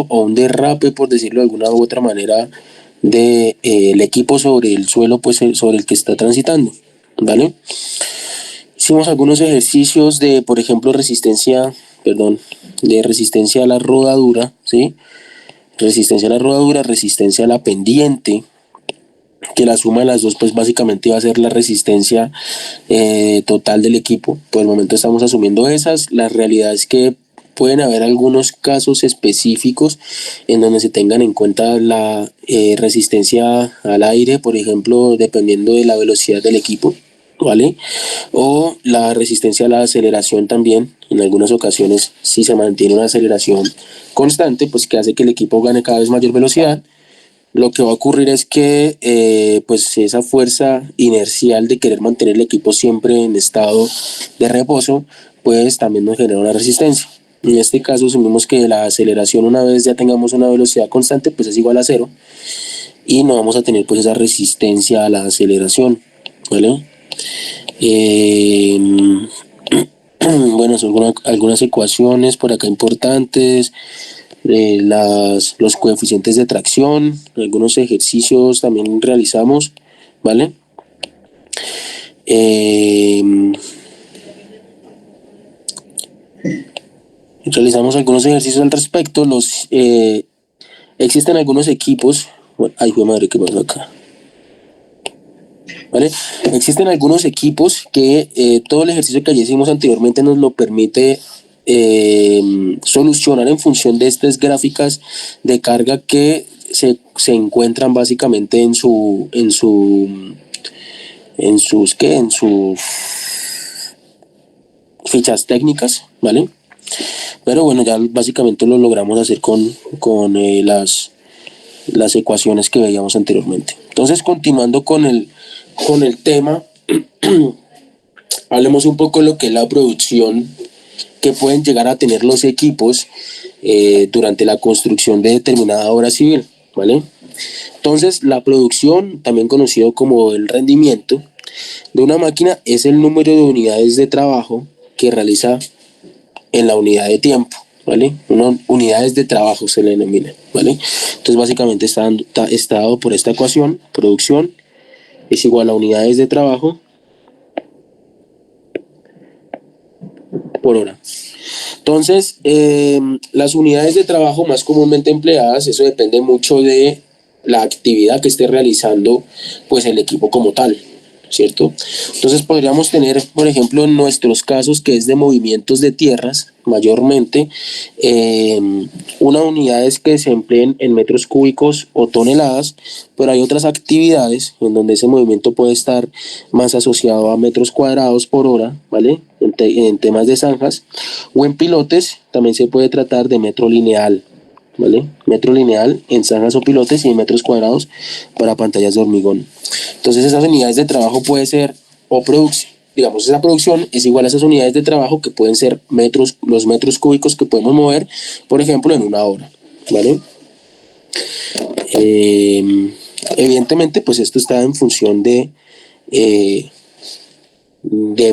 o un derrape, por decirlo de alguna u otra manera, de el equipo sobre el suelo, pues sobre el que está transitando, ¿vale? Hicimos algunos ejercicios de, por ejemplo, de resistencia a la rodadura, ¿sí? Resistencia a la rodadura, resistencia a la pendiente, que la suma de las dos pues básicamente va a ser la resistencia total del equipo. Por el momento estamos asumiendo esas. La realidad es que pueden haber algunos casos específicos en donde se tengan en cuenta la resistencia al aire, por ejemplo, dependiendo de la velocidad del equipo, ¿vale? O la resistencia a la aceleración también. En algunas ocasiones, si se mantiene una aceleración constante, pues que hace que el equipo gane cada vez mayor velocidad, lo que va a ocurrir es que pues esa fuerza inercial de querer mantener el equipo siempre en estado de reposo, pues también nos genera una resistencia. En este caso asumimos que la aceleración, una vez ya tengamos una velocidad constante, pues es igual a cero y no vamos a tener pues esa resistencia a la aceleración, ¿vale? Bueno, son algunas ecuaciones por acá importantes. Los coeficientes de tracción, algunos ejercicios también realizamos, ¿vale? Realizamos algunos ejercicios al respecto. Existen algunos equipos. Ay, fue madre, ¿qué pasó acá? ¿Vale? Existen algunos equipos que todo el ejercicio que ya hicimos anteriormente nos lo permite solucionar en función de estas gráficas de carga que se encuentran básicamente en sus fichas técnicas, ¿vale? Pero bueno, ya básicamente lo logramos hacer con las ecuaciones que veíamos anteriormente. Entonces, continuando con el tema, hablemos un poco de lo que es la producción que pueden llegar a tener los equipos durante la construcción de determinada obra civil, ¿vale? Entonces, la producción, también conocido como el rendimiento de una máquina, es el número de unidades de trabajo que realiza en la unidad de tiempo, ¿vale? Unidades de trabajo se le denomina, ¿vale? Entonces, básicamente está dado por esta ecuación: producción es igual a unidades de trabajo por hora. Entonces, las unidades de trabajo más comúnmente empleadas, eso depende mucho de la actividad que esté realizando pues el equipo como tal, ¿cierto? Entonces podríamos tener, por ejemplo, en nuestros casos, que es de movimientos de tierras, mayormente, unas unidades que se empleen en metros cúbicos o toneladas, pero hay otras actividades en donde ese movimiento puede estar más asociado a metros cuadrados por hora, ¿vale? En temas de zanjas, o en pilotes también se puede tratar de metro lineal, ¿vale? Metro lineal en zanjas o pilotes y en metros cuadrados para pantallas de hormigón. Entonces esas unidades de trabajo puede ser o producción, digamos, esa producción es igual a esas unidades de trabajo que pueden ser los metros cúbicos que podemos mover, por ejemplo, en una hora, ¿vale? Evidentemente, pues esto está en función de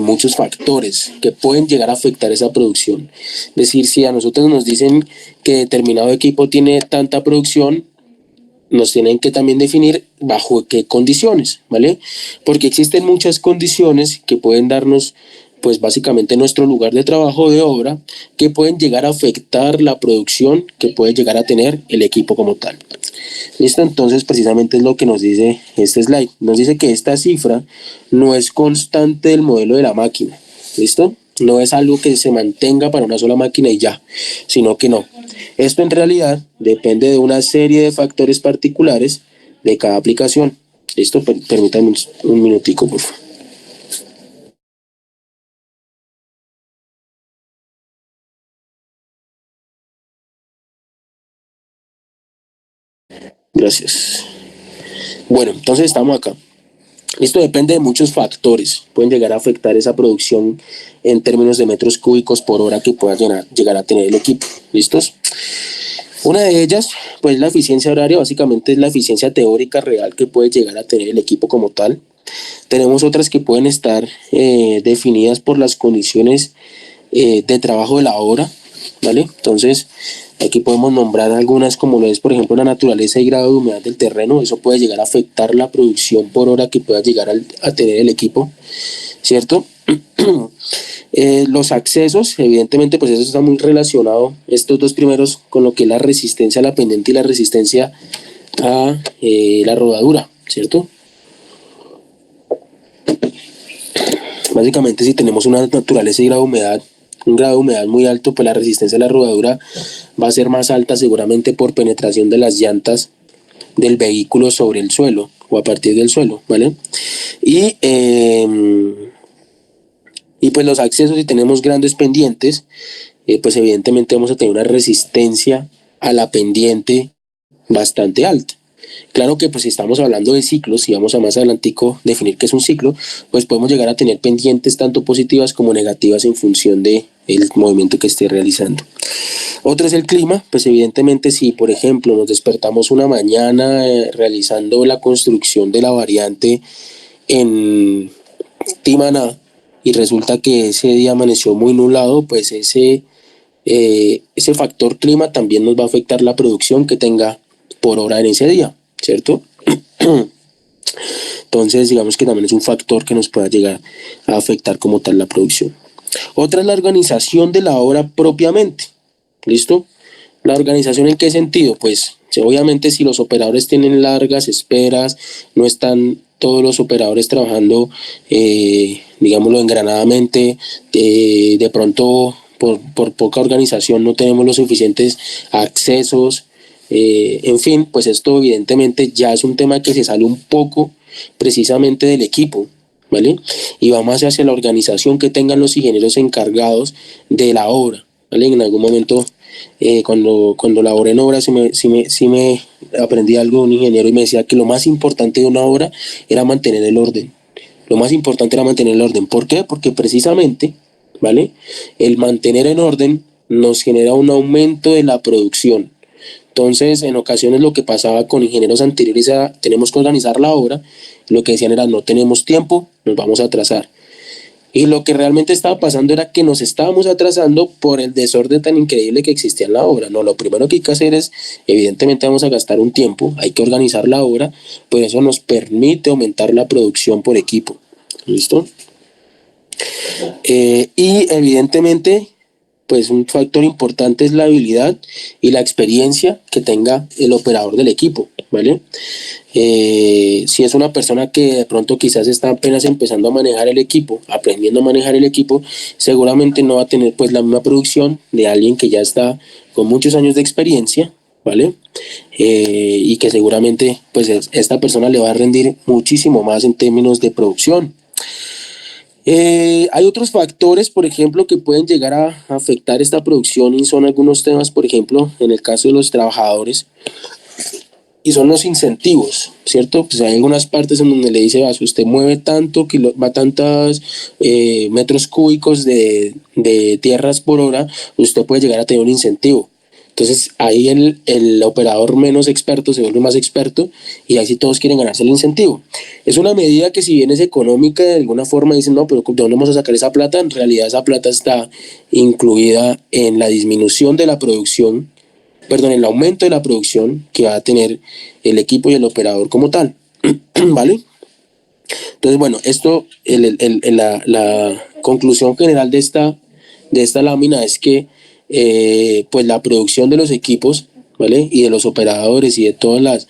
muchos factores que pueden llegar a afectar esa producción. Es decir, si a nosotros nos dicen que determinado equipo tiene tanta producción, nos tienen que también definir bajo qué condiciones, ¿vale? Porque existen muchas condiciones que pueden darnos, pues básicamente nuestro lugar de trabajo de obra, que pueden llegar a afectar la producción que puede llegar a tener el equipo como tal. ¿Listo? Entonces precisamente es lo que nos dice este slide. Nos dice que esta cifra no es constante del modelo de la máquina. ¿Listo? No es algo que se mantenga para una sola máquina y ya, sino que no. Esto en realidad depende de una serie de factores particulares de cada aplicación. ¿Listo? Permítanme un minutico, por favor. Gracias. Bueno, entonces estamos acá. Esto depende de muchos factores, pueden llegar a afectar esa producción en términos de metros cúbicos por hora que pueda llegar a tener el equipo. ¿Listos? Una de ellas, pues la eficiencia horaria, básicamente es la eficiencia teórica real que puede llegar a tener el equipo como tal. Tenemos otras que pueden estar definidas por las condiciones de trabajo de la obra, ¿vale? Entonces, Aquí podemos nombrar algunas como lo es, por ejemplo, la naturaleza y grado de humedad del terreno. Eso puede llegar a afectar la producción por hora que pueda llegar a tener el equipo, ¿cierto? Los accesos, evidentemente, pues eso está muy relacionado, estos dos primeros, con lo que es la resistencia a la pendiente y la resistencia a la rodadura, ¿cierto? Básicamente, si tenemos una naturaleza y grado de humedad, un grado de humedad muy alto, pues la resistencia a la rodadura va a ser más alta seguramente por penetración de las llantas del vehículo sobre el suelo o a partir del suelo, ¿vale? Y, y pues los accesos, si tenemos grandes pendientes, pues evidentemente vamos a tener una resistencia a la pendiente bastante alta. Claro que pues si estamos hablando de ciclos, si vamos a más adelantico definir qué es un ciclo, pues podemos llegar a tener pendientes tanto positivas como negativas en función de el movimiento que esté realizando. Otro es el clima, pues evidentemente si por ejemplo nos despertamos una mañana realizando la construcción de la variante en Timaná y resulta que ese día amaneció muy nublado, pues ese factor clima también nos va a afectar la producción que tenga por hora en ese día, ¿cierto? Entonces, digamos que también es un factor que nos pueda llegar a afectar como tal la producción. Otra es la organización de la obra propiamente. ¿Listo? ¿La organización en qué sentido? Pues obviamente si los operadores tienen largas esperas, no están todos los operadores trabajando, digámoslo, engranadamente, de pronto por poca organización no tenemos los suficientes accesos, en fin, pues esto evidentemente ya es un tema que se sale un poco precisamente del equipo, ¿vale? Y va más hacia la organización que tengan los ingenieros encargados de la obra, ¿vale? En algún momento, cuando laboré en obra, sí me aprendí algo de un ingeniero y me decía que lo más importante de una obra era mantener el orden. Lo más importante era mantener el orden. ¿Por qué? Porque precisamente, ¿vale? El mantener en orden nos genera un aumento de la producción. Entonces, en ocasiones lo que pasaba con ingenieros anteriores era, tenemos que organizar la obra, lo que decían era, no tenemos tiempo, nos vamos a atrasar. Y lo que realmente estaba pasando era que nos estábamos atrasando por el desorden tan increíble que existía en la obra. No, lo primero que hay que hacer es, evidentemente vamos a gastar un tiempo, hay que organizar la obra, pues eso nos permite aumentar la producción por equipo. ¿Listo? Y evidentemente, pues un factor importante es la habilidad y la experiencia que tenga el operador del equipo, ¿vale? Si es una persona que de pronto quizás está apenas empezando a manejar el equipo, aprendiendo a manejar el equipo, seguramente no va a tener pues la misma producción de alguien que ya está con muchos años de experiencia, ¿vale? Y que seguramente pues esta persona le va a rendir muchísimo más en términos de producción. Hay otros factores, por ejemplo, que pueden llegar a afectar esta producción y son algunos temas, por ejemplo, en el caso de los trabajadores, y son los incentivos, ¿cierto? Pues hay algunas partes en donde le dice, si usted mueve tanto, va tantos metros cúbicos de tierras por hora, usted puede llegar a tener un incentivo. Entonces ahí el operador menos experto se vuelve más experto y ahí sí todos quieren ganarse el incentivo. Es una medida que si bien es económica, de alguna forma dicen, no, pero ¿de dónde vamos a sacar esa plata? En realidad esa plata está incluida en la disminución de la producción, perdón, el aumento de la producción que va a tener el equipo y el operador como tal. ¿Vale? Entonces, bueno, esto, la conclusión general de esta lámina es que pues la producción de los equipos, ¿vale? Y de los operadores y de todas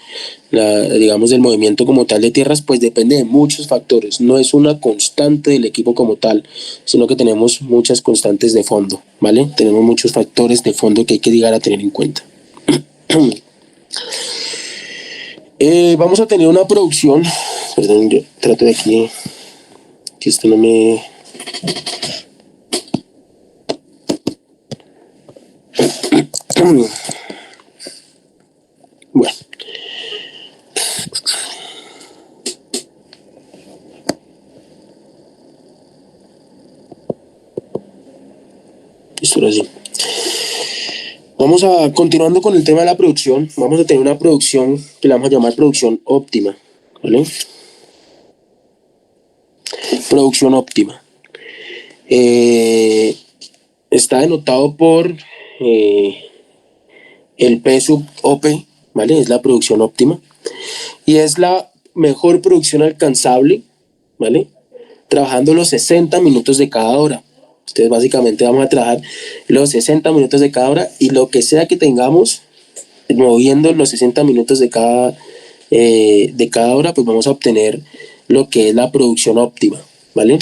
digamos, del movimiento como tal de tierras, pues depende de muchos factores. No es una constante del equipo como tal, sino que tenemos muchas constantes de fondo, ¿vale? Tenemos muchos factores de fondo que hay que llegar a tener en cuenta. Vamos a tener una producción, perdón, yo trato de aquí, que esto no me... Bueno, esto lo así. Vamos a, continuando con el tema de la producción, vamos a tener una producción que la vamos a llamar producción óptima, ¿vale? Producción óptima. Está denotado por el P sub OP, ¿vale? Es la producción óptima y es la mejor producción alcanzable, ¿vale? Trabajando los 60 minutos de cada hora. Entonces básicamente vamos a trabajar los 60 minutos de cada hora y lo que sea que tengamos moviendo los 60 minutos de cada hora, pues vamos a obtener lo que es la producción óptima, ¿vale?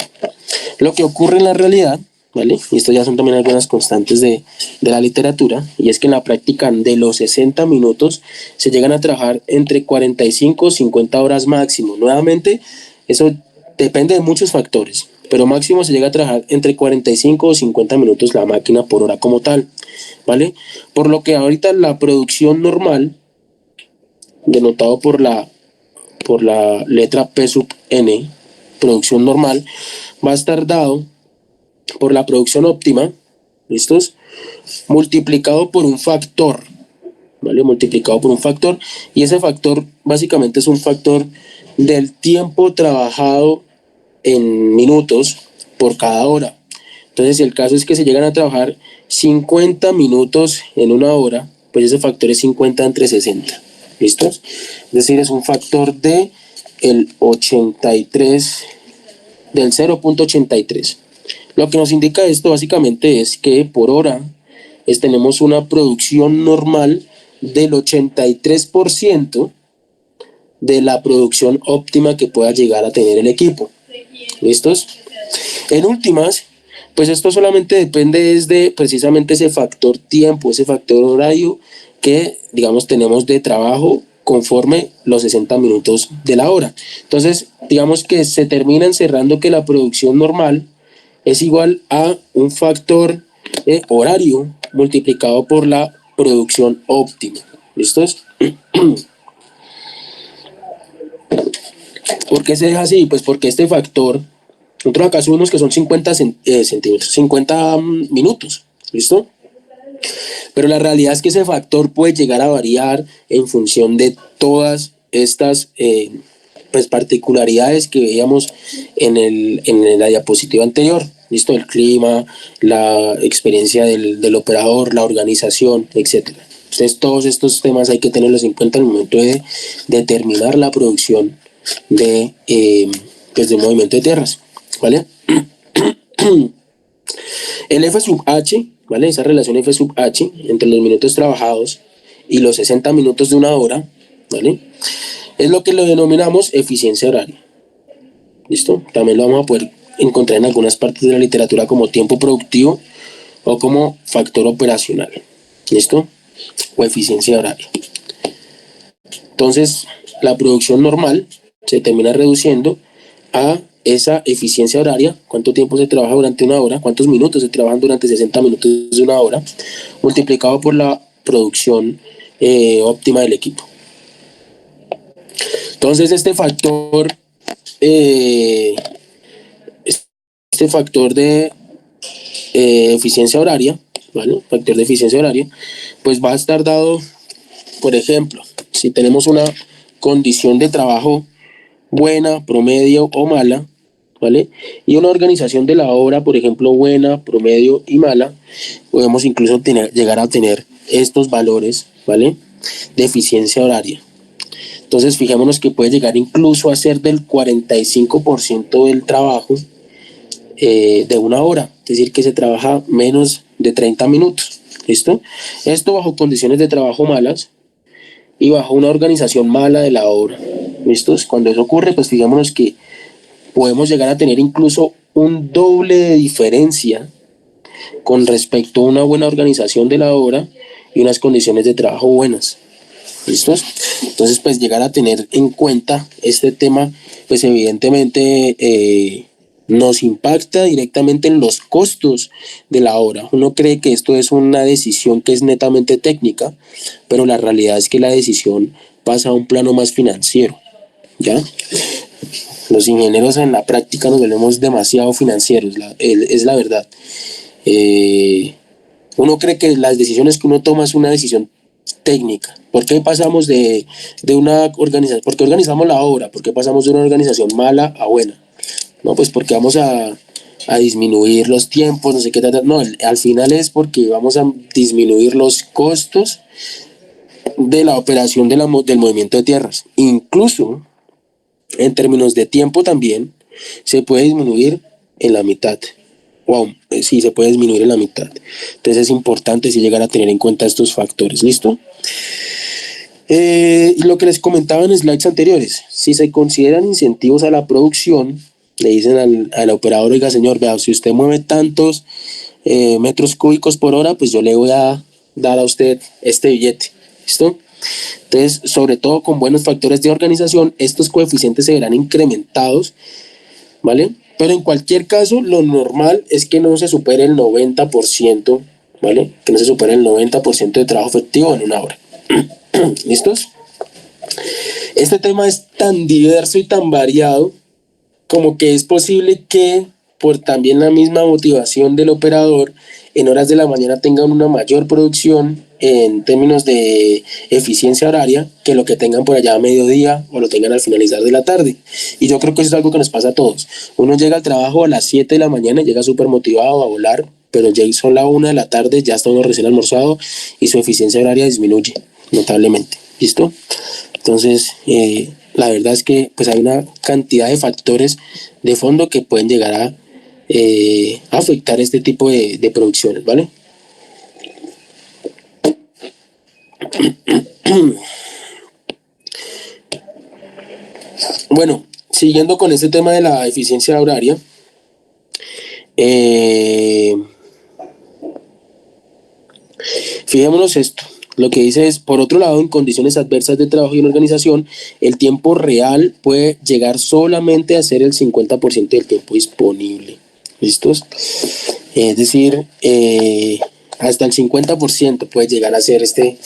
Lo que ocurre en la realidad, ¿vale? Y esto ya son también algunas constantes de la literatura, y es que en la práctica de los 60 minutos se llegan a trabajar entre 45 o 50 horas máximo. Nuevamente, eso depende de muchos factores, pero máximo se llega a trabajar entre 45 o 50 minutos la máquina por hora como tal, ¿vale? Por lo que ahorita la producción normal, denotado por la letra P sub N, producción normal, va a estar dado por la producción óptima, ¿listos? Multiplicado por un factor, ¿vale? Multiplicado por un factor, y ese factor básicamente es un factor del tiempo trabajado en minutos por cada hora. Entonces, si el caso es que se llegan a trabajar 50 minutos en una hora, pues ese factor es 50 entre 60. ¿Listos? Es decir, es un factor de el 83, del 0.83. Lo que nos indica esto básicamente es que por hora tenemos una producción normal del 83% de la producción óptima que pueda llegar a tener el equipo. ¿Listos? En últimas, pues esto solamente depende de precisamente ese factor tiempo, ese factor horario que, digamos, tenemos de trabajo conforme los 60 minutos de la hora. Entonces, digamos que se termina encerrando que la producción normal es igual a un factor horario multiplicado por la producción óptima. ¿Listos? ¿Por qué se deja así? Pues porque este factor, nosotros acá subimos que son 50 centímetros, 50 minutos, ¿listo? Pero la realidad es que ese factor puede llegar a variar en función de todas estas pues particularidades que veíamos en la diapositiva anterior, ¿listo? El clima, la experiencia del operador, la organización, etcétera. Entonces todos estos temas hay que tenerlos en cuenta al momento de determinar la producción pues de movimiento de tierras, ¿vale? El F sub H, ¿vale? Esa relación F sub H entre los minutos trabajados y los 60 minutos de una hora, ¿vale? Es lo que lo denominamos eficiencia horaria. ¿Listo? También lo vamos a poder encontrar en algunas partes de la literatura como tiempo productivo o como factor operacional. ¿Listo? O eficiencia horaria. Entonces, la producción normal se termina reduciendo a esa eficiencia horaria, cuánto tiempo se trabaja durante una hora, cuántos minutos se trabajan durante 60 minutos de una hora, multiplicado por la producción óptima del equipo. Entonces este factor de eficiencia horaria, ¿vale? Factor de eficiencia horaria, pues va a estar dado, por ejemplo, si tenemos una condición de trabajo buena, promedio o mala, ¿vale? Y una organización de la obra, por ejemplo, buena, promedio y mala, podemos incluso llegar a tener estos valores, ¿vale? De eficiencia horaria. Entonces, fijémonos que puede llegar incluso a ser del 45% del trabajo de una hora, es decir, que se trabaja menos de 30 minutos, ¿listo? Esto bajo condiciones de trabajo malas y bajo una organización mala de la obra, ¿listos? Cuando eso ocurre, pues fijémonos que podemos llegar a tener incluso un doble de diferencia con respecto a una buena organización de la obra y unas condiciones de trabajo buenas. ¿Listos? Entonces, pues llegar a tener en cuenta este tema, pues evidentemente nos impacta directamente en los costos de la obra. Uno cree que esto es una decisión que es netamente técnica, pero la realidad es que la decisión pasa a un plano más financiero, ¿ya? Los ingenieros en la práctica nos volvemos demasiado financieros, es la verdad. Uno cree que las decisiones que uno toma es una decisión técnica. ¿Por qué pasamos de una organización? ¿Por qué organizamos la obra? ¿Por qué pasamos de una organización mala a buena? No, pues porque vamos a disminuir los tiempos, no sé qué tal. No, al final es porque vamos a disminuir los costos de la operación del movimiento de tierras. Incluso en términos de tiempo también se puede disminuir en la mitad. Wow, sí, se puede disminuir en la mitad. Entonces es importante si llegar a tener en cuenta estos factores. ¿Listo? Y lo que les comentaba en slides anteriores, si se consideran incentivos a la producción, le dicen al operador, oiga señor, vea, si usted mueve tantos metros cúbicos por hora, pues yo le voy a dar a usted este billete. ¿Listo? Entonces, sobre todo con buenos factores de organización, estos coeficientes se verán incrementados, ¿vale? Pero en cualquier caso, lo normal es que no se supere el 90%, ¿vale? Que no se supere el 90% de trabajo efectivo en una hora. ¿Listos? Este tema es tan diverso y tan variado como que es posible que por también la misma motivación del operador en horas de la mañana tengan una mayor producción en términos de eficiencia horaria que lo que tengan por allá a mediodía o lo tengan al finalizar de la tarde. Y yo creo que eso es algo que nos pasa a todos. Uno llega al trabajo a las 7 de la mañana y llega súper motivado a volar, pero ya son la 1 de la tarde, ya está uno recién almorzado y su eficiencia horaria disminuye notablemente. ¿Listo? Entonces, la verdad es que pues hay una cantidad de factores de fondo que pueden llegar a afectar este tipo de producciones, ¿vale? Bueno, siguiendo con este tema de la eficiencia horaria, fijémonos esto. Lo que dice es, por otro lado, en condiciones adversas de trabajo y en organización, el tiempo real puede llegar solamente a ser el 50% del tiempo disponible. ¿Listos? Es decir, hasta el 50% puede llegar a ser este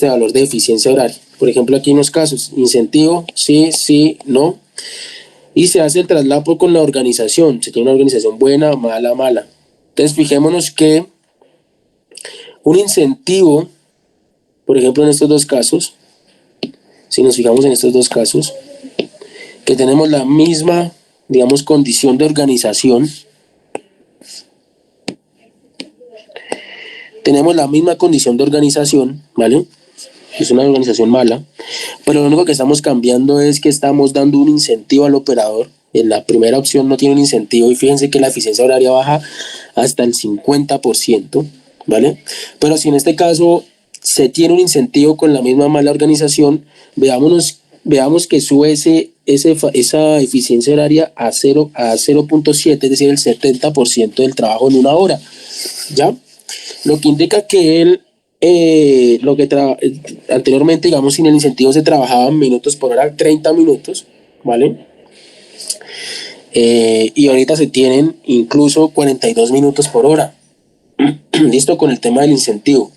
valor de eficiencia horaria. Por ejemplo, aquí en los casos, incentivo, sí, sí, no. Y se hace el traslado con la organización. Se tiene una organización buena, mala, mala. Entonces, fijémonos que un incentivo, por ejemplo, en estos dos casos, si nos fijamos en estos dos casos, que tenemos la misma, digamos, condición de organización, ¿vale? Es una organización mala, pero lo único que estamos cambiando es que estamos dando un incentivo al operador. En la primera opción no tiene un incentivo y fíjense que la eficiencia horaria baja hasta el 50%, ¿vale? Pero si en este caso se tiene un incentivo con la misma mala organización, veamos que sube esa eficiencia horaria a 0.7, es decir, el 70% del trabajo en una hora, ¿ya? Lo que indica que anteriormente, digamos, sin el incentivo se trabajaban minutos por hora, 30 minutos, ¿vale? Y ahorita se tienen incluso 42 minutos por hora. Listo, con el tema del incentivo.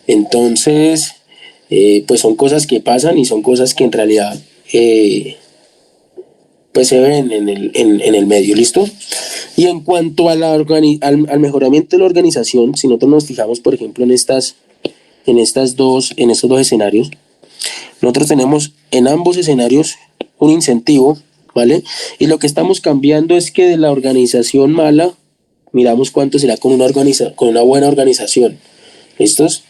Entonces, pues son cosas que pasan y son cosas que en realidad pues se ven en el medio. ¿Listo? Y en cuanto a al mejoramiento de la organización, si nosotros nos fijamos, por ejemplo, en estos dos escenarios, nosotros tenemos en ambos escenarios un incentivo, ¿vale? Y lo que estamos cambiando es que de la organización mala, miramos cuánto será con una buena organización. ¿Listos?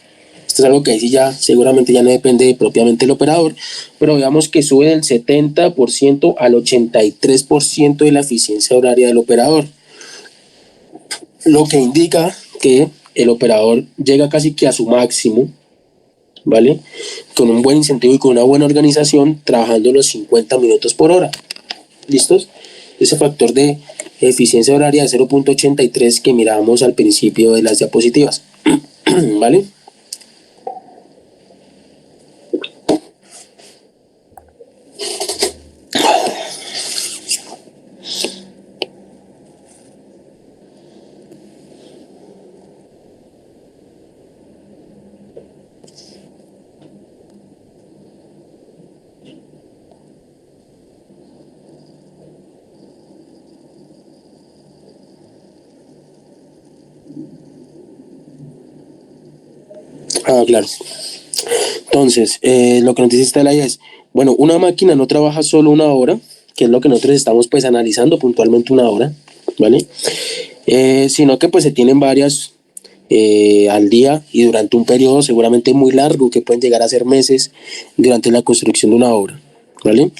Esto es algo que ahí sí ya seguramente ya no depende propiamente del operador, pero veamos que sube del 70% al 83% de la eficiencia horaria del operador, lo que indica que el operador llega casi que a su máximo, ¿vale? Con un buen incentivo y con una buena organización, trabajando los 50 minutos por hora. ¿Listos? Ese factor de eficiencia horaria de 0.83 que mirábamos al principio de las diapositivas. ¿Vale? Ah, claro. Entonces, lo que nos dice Stella es, bueno, una máquina no trabaja solo una hora, que es lo que nosotros estamos pues analizando puntualmente una hora, ¿vale? Sino que pues se tienen varias al día y durante un periodo seguramente muy largo, que pueden llegar a ser meses durante la construcción de una obra, ¿vale?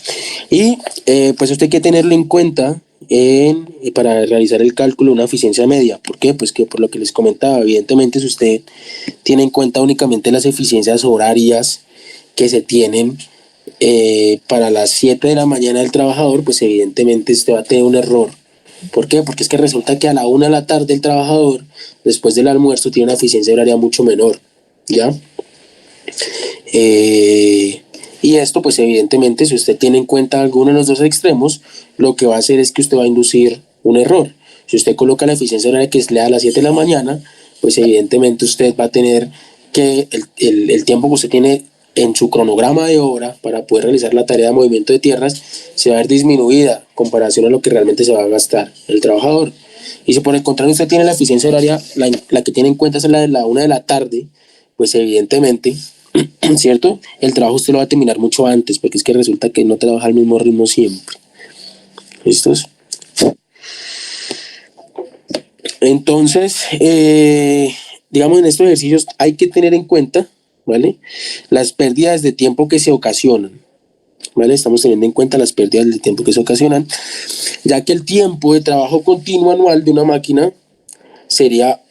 Y pues usted hay que tenerlo en cuenta para realizar el cálculo de una eficiencia media. ¿Por qué? Pues que por lo que les comentaba, evidentemente si usted tiene en cuenta únicamente las eficiencias horarias que se tienen para las 7 de la mañana del trabajador, pues evidentemente usted va a tener un error. ¿Por qué? Porque es que resulta que a la 1 de la tarde el trabajador, después del almuerzo, tiene una eficiencia horaria mucho menor, ¿ya? Y esto, pues evidentemente, si usted tiene en cuenta alguno de los dos extremos, lo que va a hacer es que usted va a inducir un error. Si usted coloca la eficiencia horaria que es a las 7 de la mañana, pues evidentemente usted va a tener que el tiempo que usted tiene en su cronograma de obra para poder realizar la tarea de movimiento de tierras se va a ver disminuida en comparación a lo que realmente se va a gastar el trabajador. Y si por el contrario usted tiene la eficiencia horaria, la que tiene en cuenta es la de la 1 de la tarde, pues evidentemente, ¿cierto? El trabajo usted lo va a terminar mucho antes, porque es que resulta que no trabaja al mismo ritmo siempre. ¿Listos? Entonces, digamos, en estos ejercicios hay que tener en cuenta, ¿vale? Las pérdidas de tiempo que se ocasionan, ¿vale? Estamos teniendo en cuenta las pérdidas de tiempo que se ocasionan, ya que el tiempo de trabajo continuo anual de una máquina sería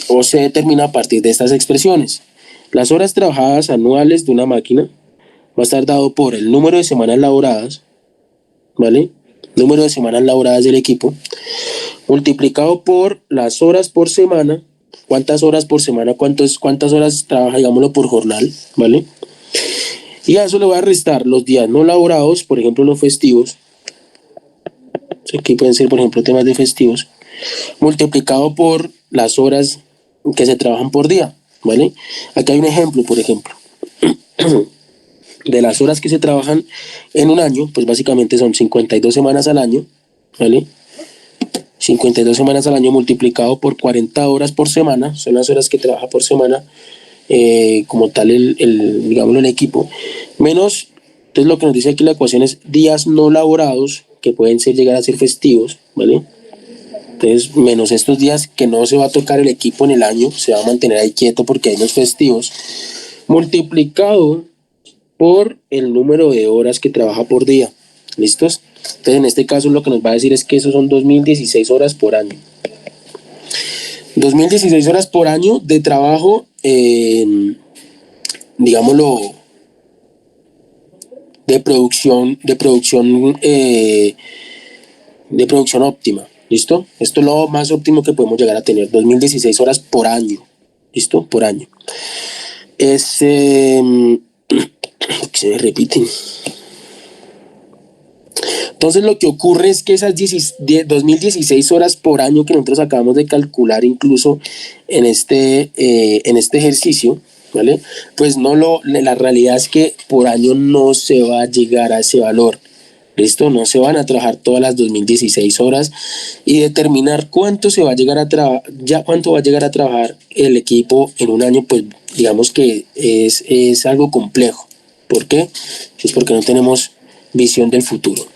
o se determina a partir de estas expresiones. Las horas trabajadas anuales de una máquina va a estar dado por el número de semanas laboradas, ¿vale? Número de semanas laboradas del equipo, multiplicado por las horas por semana. ¿Cuántas horas por semana? ¿Cuántas horas trabaja, digámoslo, por jornal? ¿Vale? Y a eso le voy a restar los días no laborados, por ejemplo, los festivos. Aquí pueden ser, por ejemplo, temas de festivos, multiplicado por las horas que se trabajan por día, ¿vale? Aquí hay un ejemplo, por ejemplo, de las horas que se trabajan en un año, pues básicamente son 52 semanas al año, ¿vale? 52 semanas al año multiplicado por 40 horas por semana, son las horas que trabaja por semana, como tal digámoslo, el equipo, menos, entonces lo que nos dice aquí la ecuación es días no laborados, que pueden llegar a ser festivos, ¿vale? Entonces, menos estos días que no se va a tocar el equipo en el año, se va a mantener ahí quieto porque hay los festivos, multiplicado por el número de horas que trabaja por día. ¿Listos? Entonces, en este caso lo que nos va a decir es que eso son 2016 horas por año. 2016 horas por año de trabajo, digámoslo, de producción óptima. ¿Listo? Esto es lo más óptimo que podemos llegar a tener, 2016 horas por año. ¿Listo? Por año. Se me repiten. Entonces lo que ocurre es que esas 2016 horas por año que nosotros acabamos de calcular incluso en este ejercicio, ¿vale? Pues la realidad es que por año no se va a llegar a ese valor. ¿Listo? No se van a trabajar todas las 2016 horas y determinar cuánto se va a llegar a cuánto va a llegar a trabajar el equipo en un año, pues digamos que es algo complejo. ¿Por qué? Pues porque no tenemos visión del futuro.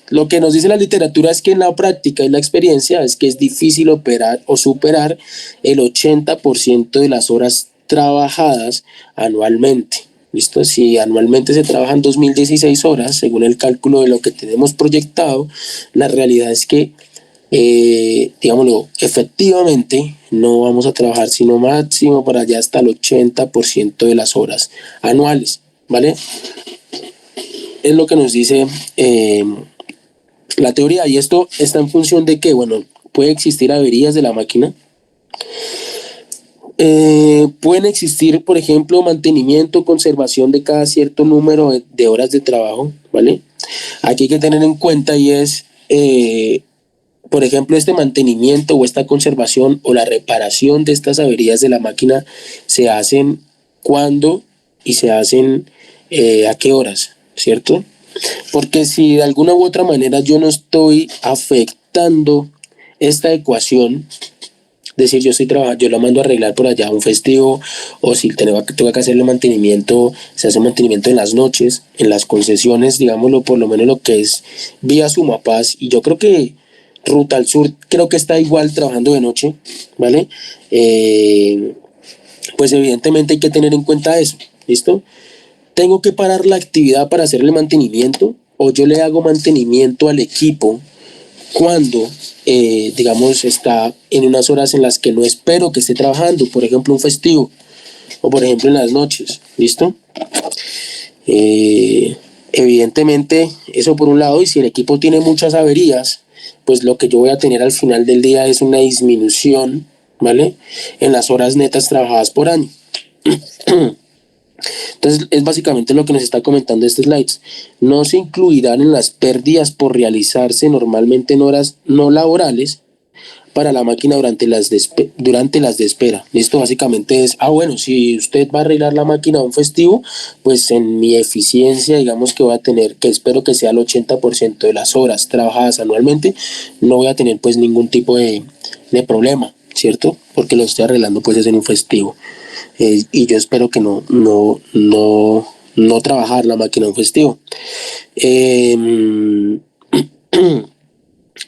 Lo que nos dice la literatura es que en la práctica y la experiencia es que es difícil operar o superar el 80% de las horas trabajadas anualmente. ¿Listo? Si anualmente se trabajan 2016 horas, según el cálculo de lo que tenemos proyectado, la realidad es que, digámoslo, efectivamente no vamos a trabajar sino máximo para allá hasta el 80% de las horas anuales, ¿vale? Es lo que nos dice la teoría, y esto está en función de que, bueno, puede existir averías de la máquina, pueden existir, por ejemplo, mantenimiento, conservación de cada cierto número de horas de trabajo, ¿vale? Aquí hay que tener en cuenta y es, por ejemplo, este mantenimiento o esta conservación o la reparación de estas averías de la máquina se hacen cuándo y se hacen a qué horas, ¿cierto? Porque si de alguna u otra manera yo no estoy afectando esta ecuación, decir yo estoy trabajando, yo la mando a arreglar por allá un festivo, o si tengo que hacerle mantenimiento, se hace mantenimiento en las noches, en las concesiones, digámoslo, por lo menos lo que es vía Sumapaz, y yo creo que Ruta al Sur creo que está igual trabajando de noche, ¿vale? Pues evidentemente hay que tener en cuenta eso, ¿listo? ¿Tengo que parar la actividad para hacerle mantenimiento o yo le hago mantenimiento al equipo cuando, digamos, está en unas horas en las que no espero que esté trabajando, por ejemplo, un festivo o por ejemplo en las noches, ¿listo? Evidentemente, eso por un lado, y si el equipo tiene muchas averías, pues lo que yo voy a tener al final del día es una disminución, ¿vale? En las horas netas trabajadas por año. Entonces, es básicamente lo que nos está comentando este slides. No se incluirán en las pérdidas por realizarse normalmente en horas no laborales para la máquina durante las de espera. Esto básicamente es, bueno, si usted va a arreglar la máquina a un festivo, pues en mi eficiencia, digamos que voy a tener, que espero que sea el 80% de las horas trabajadas anualmente, no voy a tener pues ningún tipo de problema, ¿cierto? Porque lo estoy arreglando pues es en un festivo. Y yo espero que no trabajar la máquina en un festivo.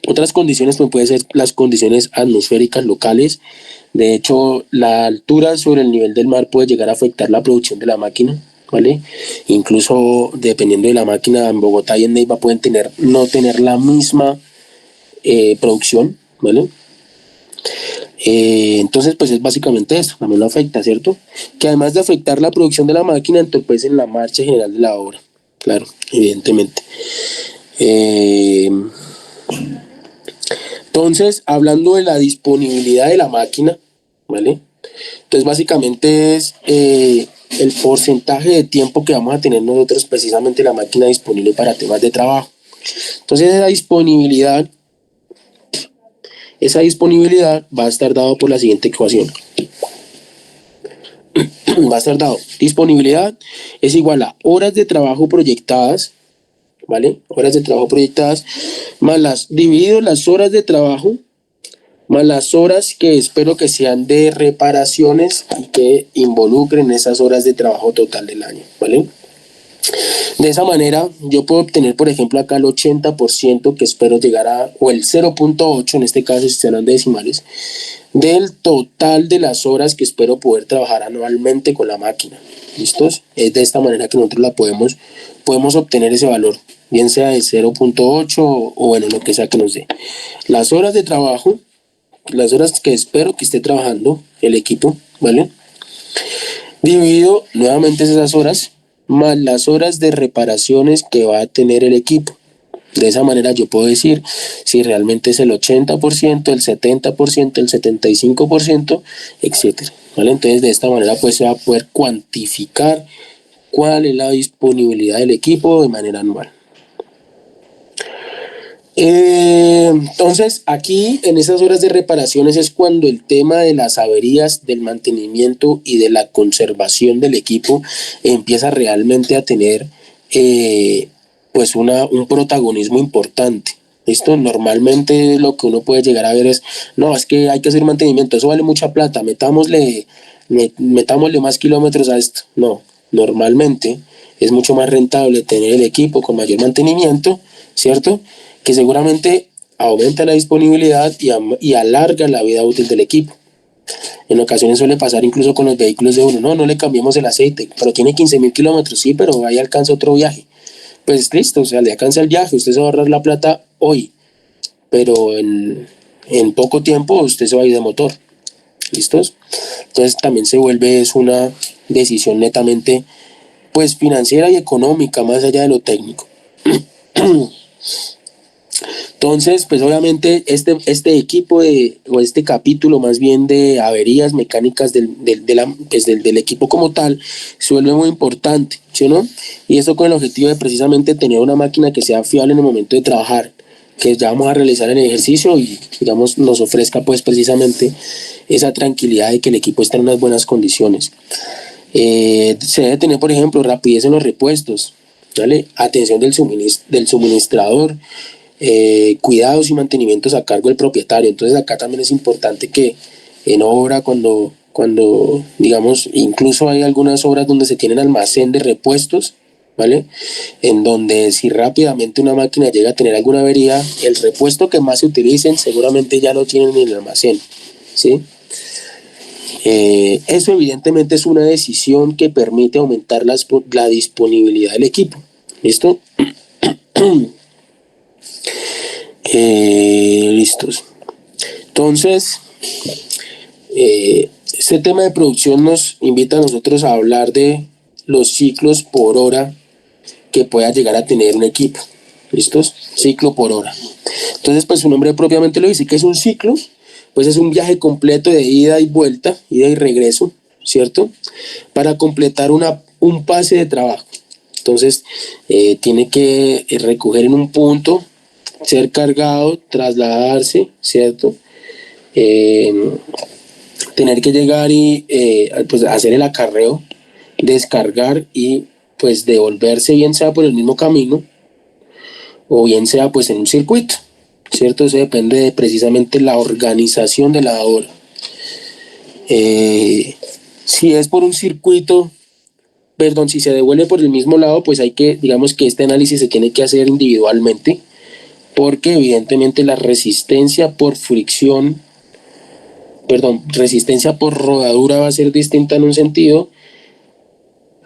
Otras condiciones pues pueden ser las condiciones atmosféricas locales. De hecho, la altura sobre el nivel del mar puede llegar a afectar la producción de la máquina, ¿vale? Incluso dependiendo de la máquina, en Bogotá y en Neiva pueden no tener la misma producción, ¿vale? Entonces, pues es básicamente eso, también lo afecta, ¿cierto? Que además de afectar la producción de la máquina, entorpecen la marcha general de la obra, claro, evidentemente. Entonces, hablando de la disponibilidad de la máquina, ¿vale? Entonces, básicamente es el porcentaje de tiempo que vamos a tener nosotros precisamente la máquina disponible para temas de trabajo. Entonces, esa disponibilidad va a estar dado por la siguiente ecuación. Va a estar dado disponibilidad es igual a horas de trabajo proyectadas, ¿vale? Horas de trabajo proyectadas más dividido las horas de trabajo más las horas que espero que sean de reparaciones y que involucren esas horas de trabajo total del año, ¿vale? De esa manera yo puedo obtener, por ejemplo, acá el 80% que espero llegar a, o el 0.8 en este caso si se hablan de decimales, del total de las horas que espero poder trabajar anualmente con la máquina. ¿Listos? Es de esta manera que nosotros podemos obtener ese valor, bien sea de 0.8 o bueno, lo que sea que nos dé. Las horas de trabajo, las horas que espero que esté trabajando el equipo, ¿vale? Dividido nuevamente esas horas más las horas de reparaciones que va a tener el equipo. De esa manera yo puedo decir si realmente es el 80%, el 70%, el 75%, etcétera, ¿vale? Entonces de esta manera pues se va a poder cuantificar cuál es la disponibilidad del equipo de manera anual. Entonces aquí en esas horas de reparaciones es cuando el tema de las averías, del mantenimiento y de la conservación del equipo empieza realmente a tener pues un protagonismo importante. Esto normalmente lo que uno puede llegar a ver es, no, es que hay que hacer mantenimiento, eso vale mucha plata, metámosle más kilómetros a esto. No, normalmente es mucho más rentable tener el equipo con mayor mantenimiento, ¿cierto? Que seguramente aumenta la disponibilidad y alarga la vida útil del equipo. En ocasiones suele pasar incluso con los vehículos de uno, no le cambiemos el aceite, pero tiene 15.000 kilómetros, sí, pero ahí alcanza otro viaje. Pues listo, o sea, le alcanza el viaje, usted se va a ahorrar la plata hoy, pero en poco tiempo usted se va a ir de motor. ¿Listos? Entonces también se vuelve es una decisión netamente pues financiera y económica más allá de lo técnico. Entonces, pues obviamente este equipo o este capítulo más bien de averías mecánicas del equipo como tal se vuelve muy importante, ¿sí, no? Y eso con el objetivo de precisamente tener una máquina que sea fiable en el momento de trabajar, que ya vamos a realizar el ejercicio y digamos nos ofrezca pues precisamente esa tranquilidad de que el equipo está en unas buenas condiciones. Se debe tener, por ejemplo, rapidez en los repuestos, ¿vale? Atención del suministrador, cuidados y mantenimientos a cargo del propietario. Entonces acá también es importante que en obra cuando digamos incluso hay algunas obras donde se tienen almacén de repuestos, ¿vale? En donde si rápidamente una máquina llega a tener alguna avería, el repuesto que más se utilicen seguramente ya lo tienen en el almacén, ¿sí? Eso evidentemente es una decisión que permite aumentar la disponibilidad del equipo. ¿Listo? Listos. Entonces, este tema de producción nos invita a nosotros a hablar de los ciclos por hora que pueda llegar a tener un equipo. ¿Listos? Ciclo por hora. Entonces, pues su nombre propiamente lo dice, que es un ciclo, pues es un viaje completo de ida y vuelta, ida y regreso, ¿cierto? Para completar un pase de trabajo. Entonces, tiene que recoger en un punto, ser cargado, trasladarse, ¿cierto? Tener que llegar y pues hacer el acarreo, descargar y pues devolverse, bien sea por el mismo camino o bien sea pues en un circuito, ¿cierto? Eso depende de precisamente la organización de la obra. Si es por un circuito, perdón, si se devuelve por el mismo lado, pues hay que, digamos que este análisis se tiene que hacer individualmente, porque evidentemente la resistencia por fricción, perdón, resistencia por rodadura va a ser distinta en un sentido,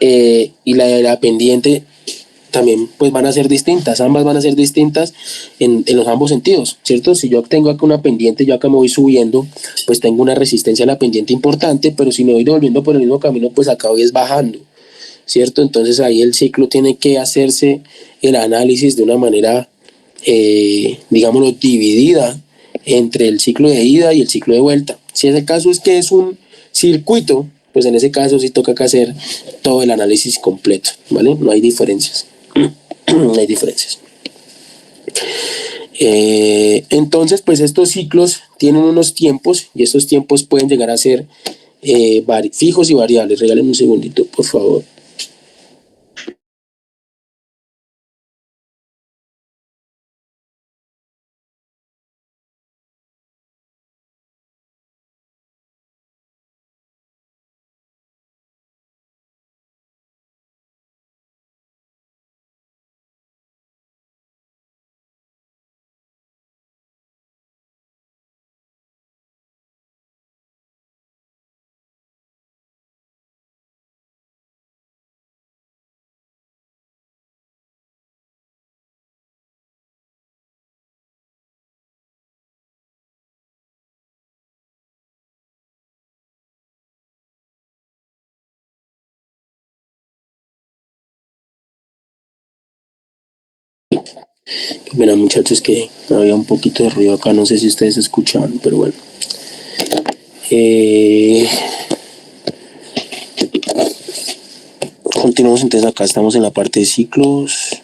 y la de la pendiente también pues van a ser distintas, ambas van a ser distintas en los ambos sentidos, ¿cierto? Si yo tengo acá una pendiente, yo acá me voy subiendo, pues tengo una resistencia a la pendiente importante, pero si me voy devolviendo por el mismo camino, pues acá voy es bajando, ¿cierto? Entonces ahí el ciclo tiene que hacerse el análisis de una manera, digámoslo, dividida entre el ciclo de ida y el ciclo de vuelta. Si ese caso es que es un circuito, pues en ese caso sí toca que hacer todo el análisis completo, ¿vale? No hay diferencias. No hay diferencias. Entonces, pues estos ciclos tienen unos tiempos y estos tiempos pueden llegar a ser fijos y variables. Regálenme un segundito, por favor. Verán, muchachos, que había un poquito de ruido acá, no sé si ustedes escuchaban, pero bueno. Continuamos entonces, acá estamos en la parte de ciclos.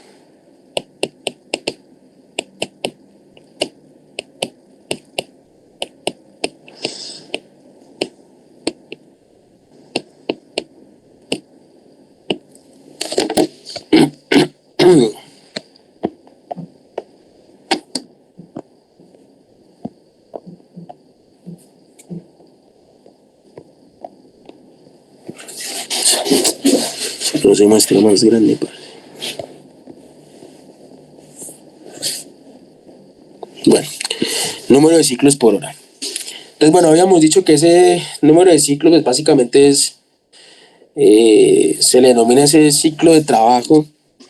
No se muestra más grande, padre. Bueno, número de ciclos por hora. Entonces, bueno, habíamos dicho que ese número de ciclos pues, básicamente es, se le denomina ese ciclo de trabajo,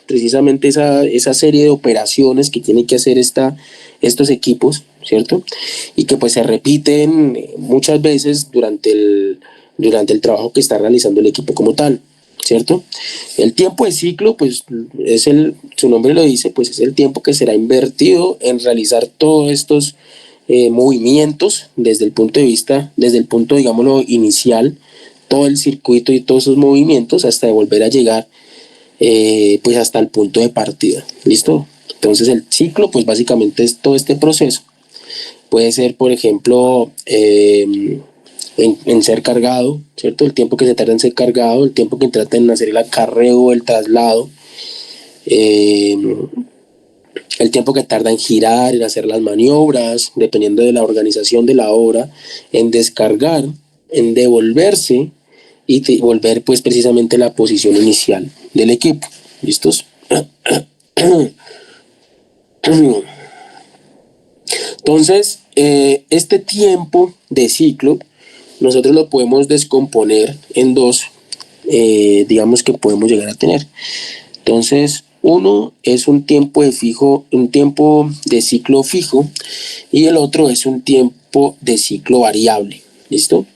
precisamente esa serie de operaciones que tiene que hacer estos equipos, ¿cierto? Y que pues se repiten muchas veces durante el trabajo que está realizando el equipo como tal, ¿cierto? El tiempo de ciclo, pues su nombre lo dice, pues es el tiempo que será invertido en realizar todos estos movimientos desde el punto, digámoslo, inicial, todo el circuito y todos esos movimientos hasta volver a llegar pues hasta el punto de partida. ¿Listo? Entonces el ciclo pues básicamente es todo este proceso. Puede ser, por ejemplo, en ser cargado, ¿cierto? El tiempo que se tarda en ser cargado, el tiempo que trata en hacer el acarreo, el traslado, el tiempo que tarda en girar, en hacer las maniobras, dependiendo de la organización de la obra, en descargar, en devolverse y volver pues precisamente a la posición inicial del equipo. ¿Listos? Entonces, este tiempo de ciclo nosotros lo podemos descomponer en dos, digamos que podemos llegar a tener. Entonces, uno es un tiempo de ciclo fijo y el otro es un tiempo de ciclo variable. ¿Listo?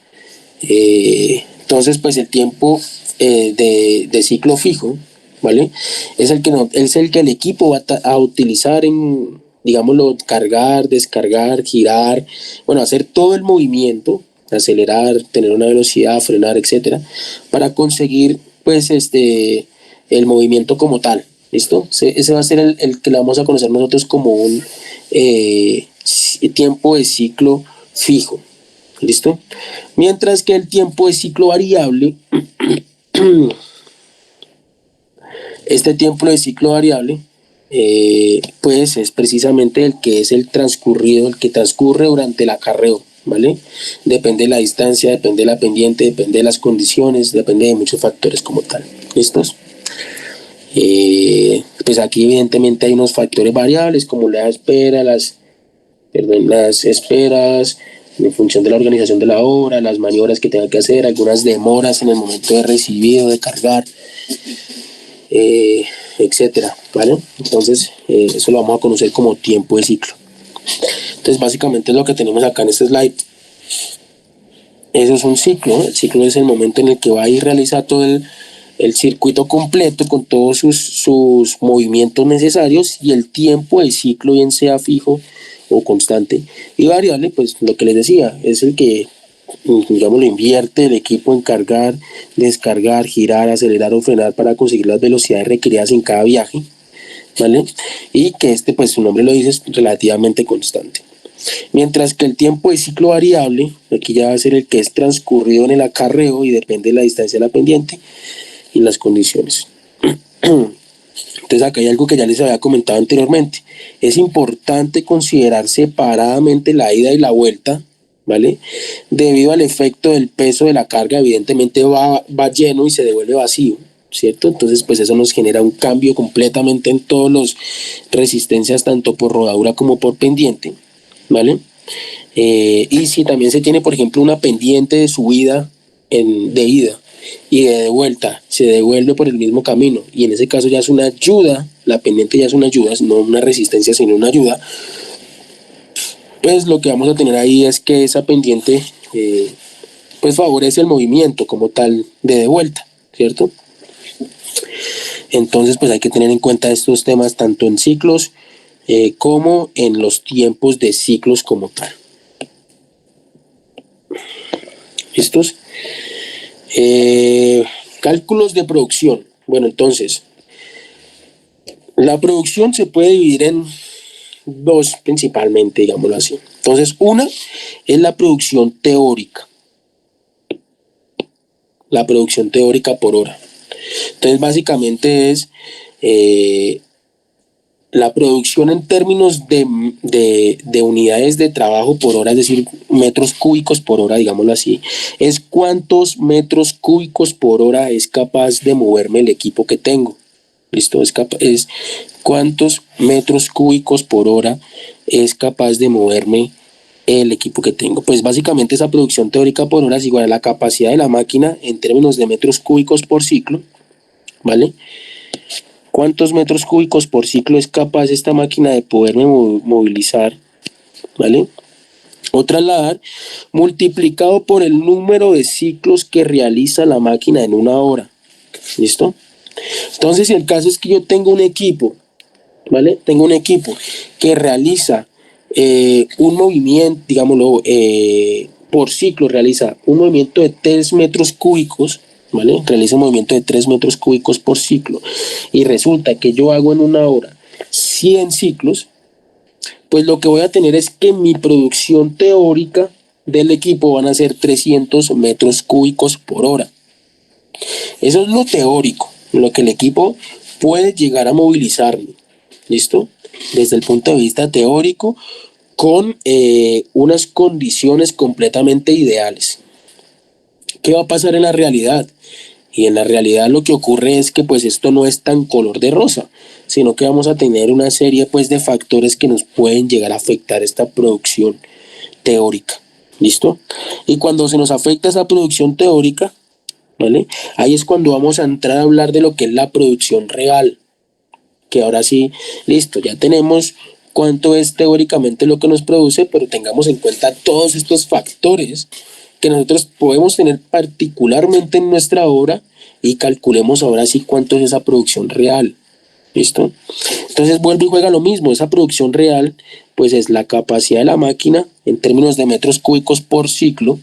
Entonces, pues el tiempo de ciclo fijo, ¿vale? Es el que el equipo va a utilizar en, digámoslo, cargar, descargar, girar, bueno, hacer todo el movimiento, acelerar, tener una velocidad, frenar, etcétera, para conseguir, pues, el movimiento como tal. ¿Listo? Ese va a ser el que le vamos a conocer nosotros como un tiempo de ciclo fijo. ¿Listo? Mientras que el tiempo de ciclo variable, este tiempo de ciclo variable, pues es precisamente el que es el transcurrido, el que transcurre durante el acarreo, ¿vale? Depende de la distancia, depende de la pendiente, depende de las condiciones, depende de muchos factores como tal. ¿Listos? Pues aquí evidentemente hay unos factores variables como la espera, las esperas, en función de la organización de la obra, las maniobras que tenga que hacer, algunas demoras en el momento de recibido, de cargar, etcétera, ¿vale? Entonces, eso lo vamos a conocer como tiempo de ciclo. Entonces, básicamente es lo que tenemos acá en este slide. Eso es un ciclo, ¿no? El ciclo es el momento en el que va a ir realizar todo el circuito completo con todos sus movimientos necesarios, y el tiempo de ciclo, bien sea fijo o constante y variable, pues lo que les decía, es el que, digamos, lo invierte el equipo en cargar, descargar, girar, acelerar o frenar para conseguir las velocidades requeridas en cada viaje, ¿vale? Y que pues su nombre lo dice, es relativamente constante. Mientras que el tiempo de ciclo variable, aquí ya va a ser el que es transcurrido en el acarreo y depende de la distancia de la pendiente y las condiciones. Entonces acá hay algo que ya les había comentado anteriormente. Es importante considerar separadamente la ida y la vuelta, ¿vale? Debido al efecto del peso de la carga, evidentemente va lleno y se devuelve vacío, ¿cierto? Entonces, pues eso nos genera un cambio completamente en todas las resistencias, tanto por rodadura como por pendiente, ¿vale? Y si también se tiene, por ejemplo, una pendiente de subida de ida y de vuelta, se devuelve por el mismo camino, y en ese caso ya es una ayuda, la pendiente ya es una ayuda, no una resistencia, sino una ayuda, pues lo que vamos a tener ahí es que esa pendiente pues favorece el movimiento como tal de vuelta, ¿cierto? Entonces, pues hay que tener en cuenta estos temas tanto en ciclos como en los tiempos de ciclos como tal. ¿Listos? Cálculos de producción. Bueno, entonces, la producción se puede dividir en dos principalmente, digámoslo así. Entonces, una es la producción teórica por hora. Entonces, básicamente es la producción en términos de unidades de trabajo por hora, es decir, metros cúbicos por hora, digámoslo así, es cuántos metros cúbicos por hora es capaz de moverme el equipo que tengo. ¿Listo? Es cuántos metros cúbicos por hora es capaz de moverme el equipo que tengo. Pues básicamente esa producción teórica por hora es igual a la capacidad de la máquina en términos de metros cúbicos por ciclo, ¿vale? ¿Cuántos metros cúbicos por ciclo es capaz esta máquina de poderme movilizar, ¿vale? O trasladar, multiplicado por el número de ciclos que realiza la máquina en una hora. ¿Listo? Entonces, si el caso es que yo tengo un equipo, ¿vale? Tengo un equipo que realiza un movimiento, digámoslo, por ciclo, realiza un movimiento de 3 metros cúbicos, ¿vale? Realiza un movimiento de 3 metros cúbicos por ciclo, y resulta que yo hago en una hora 100 ciclos, pues lo que voy a tener es que mi producción teórica del equipo van a ser 300 metros cúbicos por hora. Eso es lo teórico, lo que el equipo puede llegar a movilizarme. ¿Listo? Desde el punto de vista teórico, con unas condiciones completamente ideales. ¿Qué va a pasar en la realidad? Y en la realidad lo que ocurre es que pues esto no es tan color de rosa, sino que vamos a tener una serie pues de factores que nos pueden llegar a afectar esta producción teórica. ¿Listo? Y cuando se nos afecta esa producción teórica, ¿vale? Ahí es cuando vamos a entrar a hablar de lo que es la producción real, que ahora sí, listo, ya tenemos cuánto es teóricamente lo que nos produce, pero tengamos en cuenta todos estos factores que nosotros podemos tener particularmente en nuestra obra y calculemos ahora sí cuánto es esa producción real. ¿Listo? Entonces vuelve y juega lo mismo, esa producción real pues es la capacidad de la máquina en términos de metros cúbicos por ciclo,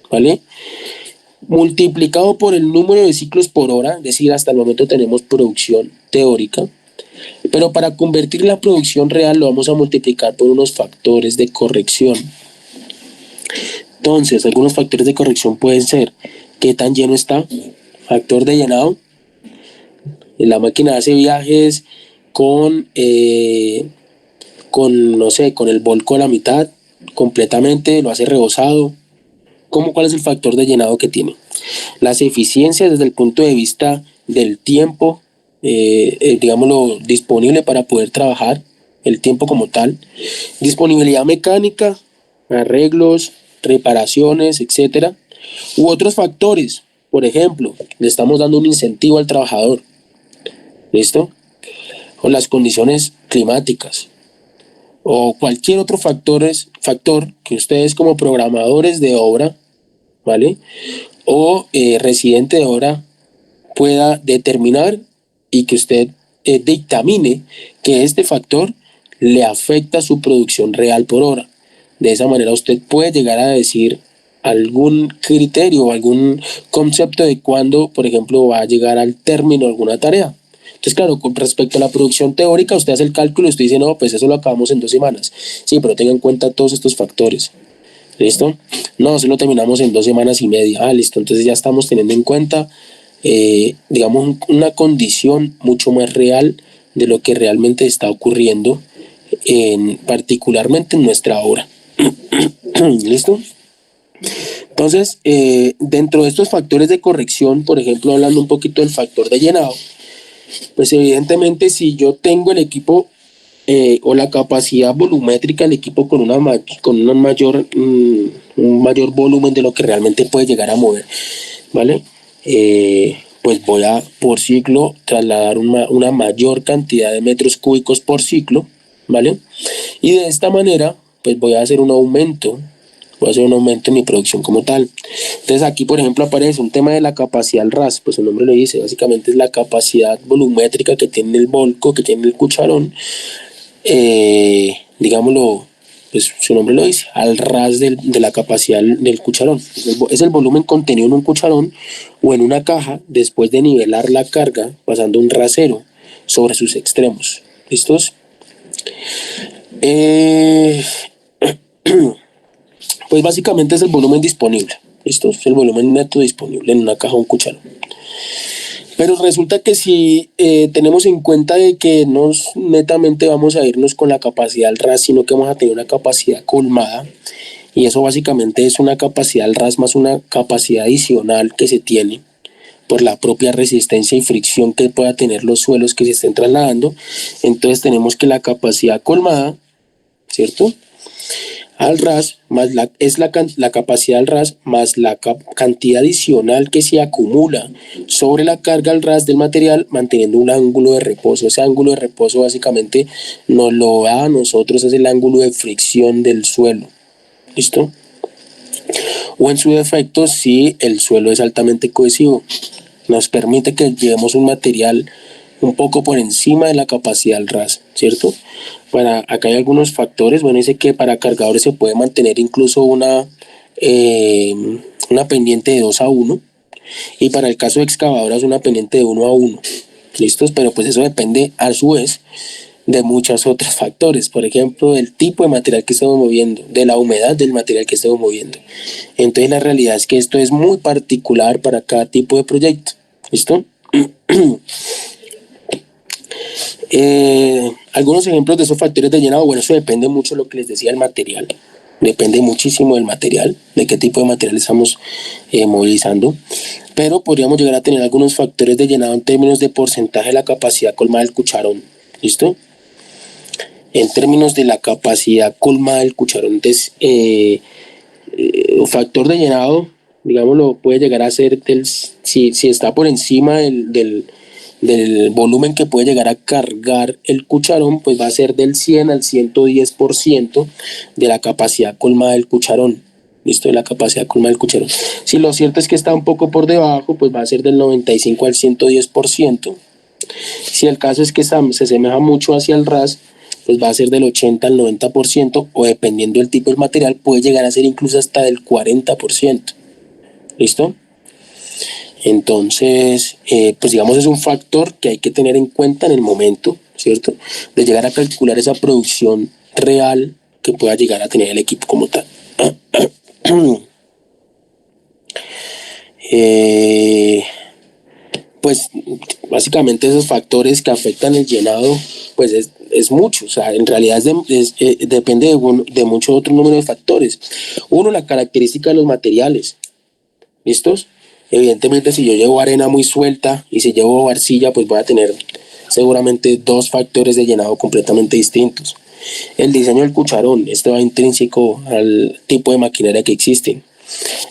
¿vale? Multiplicado por el número de ciclos por hora, es decir, hasta el momento tenemos producción teórica, pero para convertir la producción real lo vamos a multiplicar por unos factores de corrección. Entonces, algunos factores de corrección pueden ser qué tan lleno está, factor de llenado, la máquina hace viajes no sé, con el volco a la mitad, completamente, lo hace rebosado. ¿Cuál es el factor de llenado que tiene? Las eficiencias desde el punto de vista del tiempo, digámoslo, disponible para poder trabajar, el tiempo como tal, disponibilidad mecánica, arreglos, reparaciones, etcétera, u otros factores. Por ejemplo, le estamos dando un incentivo al trabajador, ¿listo? O las condiciones climáticas, o cualquier otro factor que ustedes como programadores de obra, ¿vale? O residente de obra pueda determinar y que usted dictamine que este factor le afecta su producción real por hora. De esa manera usted puede llegar a decir algún criterio o algún concepto de cuándo, por ejemplo, va a llegar al término alguna tarea. Entonces, claro, con respecto a la producción teórica, usted hace el cálculo y usted dice, no, pues eso lo acabamos en 2 semanas. Sí, pero tenga en cuenta todos estos factores. ¿Listo? No, eso lo terminamos en 2 semanas y media. Ah, listo. Entonces ya estamos teniendo en cuenta, digamos, una condición mucho más real de lo que realmente está ocurriendo, particularmente en nuestra obra. ¿Listo? Entonces, dentro de estos factores de corrección, por ejemplo, hablando un poquito del factor de llenado, pues evidentemente si yo tengo el equipo o la capacidad volumétrica del equipo con un mayor volumen de lo que realmente puede llegar a mover, ¿vale? Pues voy a por ciclo trasladar una mayor cantidad de metros cúbicos por ciclo, ¿vale? Y de esta manera, pues voy a hacer un aumento en mi producción como tal. Entonces aquí, por ejemplo, aparece un tema de la capacidad al ras, pues el nombre lo dice, básicamente es la capacidad volumétrica que tiene el volco, que tiene el cucharón, digámoslo, pues su nombre lo dice, al ras de la capacidad del cucharón. Es el volumen contenido en un cucharón o en una caja después de nivelar la carga pasando un rasero sobre sus extremos. ¿Listos? Pues básicamente es el volumen disponible. ¿Listo? Es el volumen neto disponible en una caja o un cucharón. Pero resulta que si tenemos en cuenta de que no netamente vamos a irnos con la capacidad al ras, sino que vamos a tener una capacidad colmada, y eso básicamente es una capacidad al ras más una capacidad adicional que se tiene por la propia resistencia y fricción que pueda tener los suelos que se estén trasladando. Entonces tenemos que la capacidad colmada, ¿cierto?, al ras más la capacidad al ras más la cantidad adicional que se acumula sobre la carga al ras del material, manteniendo un ángulo de reposo. Ese ángulo de reposo básicamente nos lo da a nosotros, es el ángulo de fricción del suelo. ¿Listo? O en su defecto, si el suelo es altamente cohesivo, nos permite que llevemos un material un poco por encima de la capacidad al ras, ¿cierto? Acá hay algunos factores. Bueno, dice que para cargadores se puede mantener incluso una pendiente de 2:1, y para el caso de excavadoras una pendiente de 1:1. ¿Listos? Pero pues eso depende a su vez de muchos otros factores, por ejemplo, del tipo de material que estamos moviendo, de la humedad del material que estamos moviendo. Entonces la realidad es que esto es muy particular para cada tipo de proyecto. ¿Listo? Algunos ejemplos de esos factores de llenado, bueno, eso depende mucho de lo que les decía, el material. Depende muchísimo del material, de qué tipo de material estamos movilizando. pero podríamos llegar a tener algunos factores de llenado en términos de porcentaje de la capacidad colmada del cucharón. ¿Listo? En términos de la capacidad colmada del cucharón, entonces, factor de llenado, digámoslo, puede llegar a ser si está por encima del volumen que puede llegar a cargar el cucharón, pues va a ser del 100 al 110% de la capacidad colmada del cucharón. ¿Listo? De la capacidad colmada del cucharón. Si lo cierto es que está un poco por debajo, pues va a ser del 95 al 110%. Si el caso es que se asemeja mucho hacia el RAS, pues va a ser del 80 al 90%, o dependiendo del tipo de material, puede llegar a ser incluso hasta del 40%. ¿Listo? Entonces, pues digamos es un factor que hay que tener en cuenta en el momento, ¿cierto? De llegar a calcular esa producción real que pueda llegar a tener el equipo como tal. Pues básicamente esos factores que afectan el llenado, pues es mucho, o sea, en realidad depende de mucho otro número de factores. Uno, la característica de los materiales, ¿listos? Evidentemente, si yo llevo arena muy suelta y si llevo arcilla, pues voy a tener seguramente dos factores de llenado completamente distintos. El diseño del cucharón, este va intrínseco al tipo de maquinaria que existe.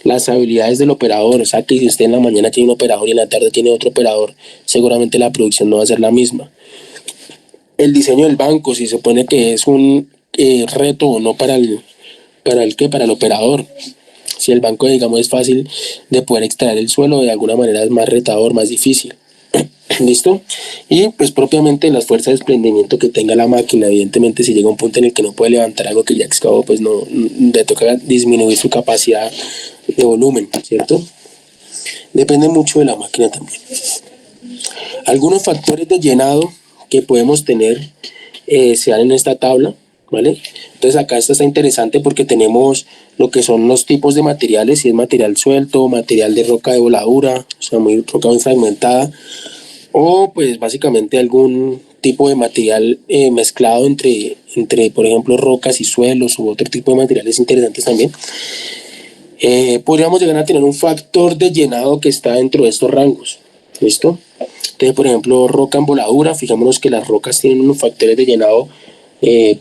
Las habilidades del operador, o sea que si usted en la mañana tiene un operador y en la tarde tiene otro operador, seguramente la producción no va a ser la misma. El diseño del banco, si se supone que es un reto o no para el operador. Si el banco, digamos, es fácil de poder extraer el suelo, de alguna manera es más retador, más difícil. ¿Listo? Y pues propiamente las fuerzas de desprendimiento que tenga la máquina, evidentemente si llega a un punto en el que no puede levantar algo que ya excavó, pues no, le toca disminuir su capacidad de volumen, ¿cierto? Depende mucho de la máquina también. Algunos factores de llenado que podemos tener se dan en esta tabla, ¿vale? Entonces acá está interesante porque tenemos lo que son los tipos de materiales, si es material suelto, material de roca de voladura, o sea, roca muy fragmentada, o pues básicamente algún tipo de material mezclado entre, por ejemplo, rocas y suelos u otro tipo de materiales interesantes también. Podríamos llegar a tener un factor de llenado que está dentro de estos rangos. ¿Listo? Entonces, por ejemplo, roca en voladura, fijémonos que las rocas tienen unos factores de llenado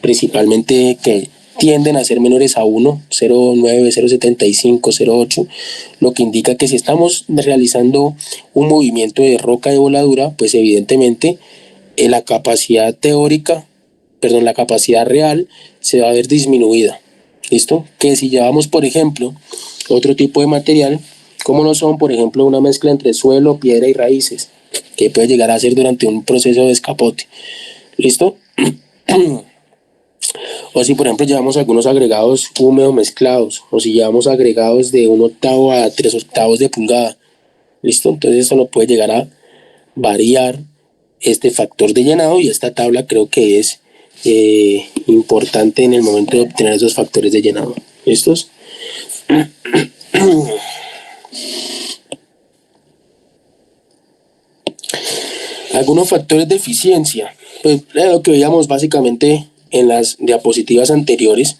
principalmente que tienden a ser menores a 1, 0,9, 0,75, 0,8, lo que indica que si estamos realizando un movimiento de roca de voladura, pues evidentemente la capacidad teórica, perdón, la capacidad real se va a ver disminuida. ¿Listo? Que si llevamos, por ejemplo, otro tipo de material, como lo son, por ejemplo, una mezcla entre suelo, piedra y raíces, que puede llegar a ser durante un proceso de escapote. ¿Listo? O si, por ejemplo, llevamos algunos agregados húmedos mezclados, o si llevamos agregados de 1/8 a 3/8 de pulgada. ¿Listo? Entonces eso no puede llegar a variar este factor de llenado, y esta tabla creo que es importante en el momento de obtener esos factores de llenado. ¿Listos? Algunos factores de eficiencia, pues era lo que veíamos básicamente en las diapositivas anteriores.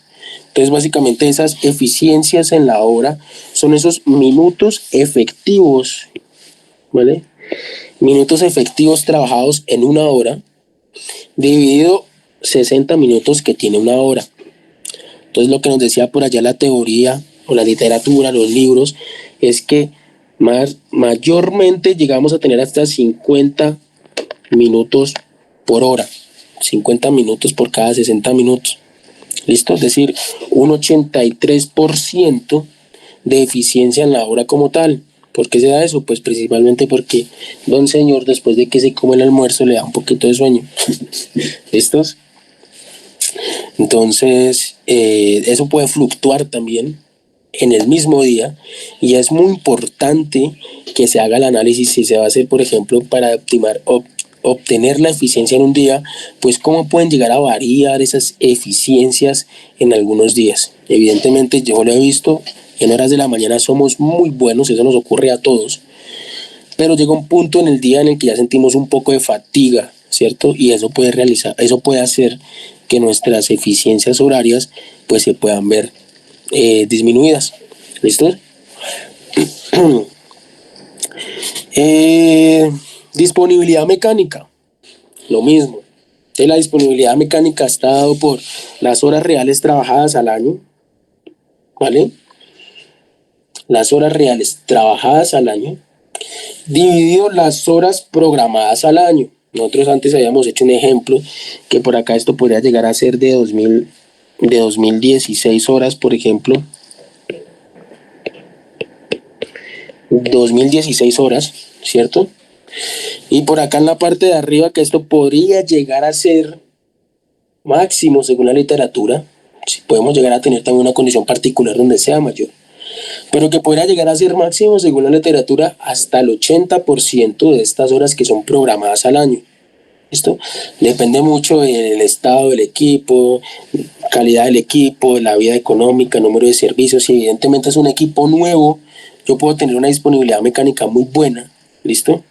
Entonces básicamente esas eficiencias en la hora son esos minutos efectivos, ¿vale? Minutos efectivos trabajados en una hora dividido 60 minutos que tiene una hora. Entonces lo que nos decía por allá la teoría o la literatura, los libros, es que mayormente llegamos a tener hasta 50 minutos por hora, 50 minutos por cada 60 minutos. ¿Listo? Es decir, un 83% de eficiencia en la hora como tal. ¿Por qué se da eso? Pues principalmente porque don señor, después de que se come el almuerzo, le da un poquito de sueño. ¿Listos? Entonces, eso puede fluctuar también en el mismo día, y es muy importante que se haga el análisis si se va a hacer, por ejemplo, para obtener la eficiencia en un día, pues cómo pueden llegar a variar esas eficiencias en algunos días. Evidentemente yo lo he visto, en horas de la mañana somos muy buenos, eso nos ocurre a todos, pero llega un punto en el día en el que ya sentimos un poco de fatiga, ¿cierto? Y eso puede hacer que nuestras eficiencias horarias pues se puedan ver disminuidas. ¿Listo? Disponibilidad mecánica, lo mismo. Entonces, la disponibilidad mecánica está dado por las horas reales trabajadas al año, ¿vale? Las horas reales trabajadas al año, dividido las horas programadas al año. Nosotros antes habíamos hecho un ejemplo que por acá esto podría llegar a ser de 2016 horas, por ejemplo. 2016 horas, ¿cierto? Y por acá en la parte de arriba que esto podría llegar a ser máximo según la literatura, si podemos llegar a tener también una condición particular donde sea mayor, pero que podría llegar a ser máximo según la literatura hasta el 80% de estas horas que son programadas al año. ¿Listo? Depende mucho del estado del equipo, calidad del equipo, de la vida económica, número de servicios. Si evidentemente es un equipo nuevo, yo puedo tener una disponibilidad mecánica muy buena, ¿listo?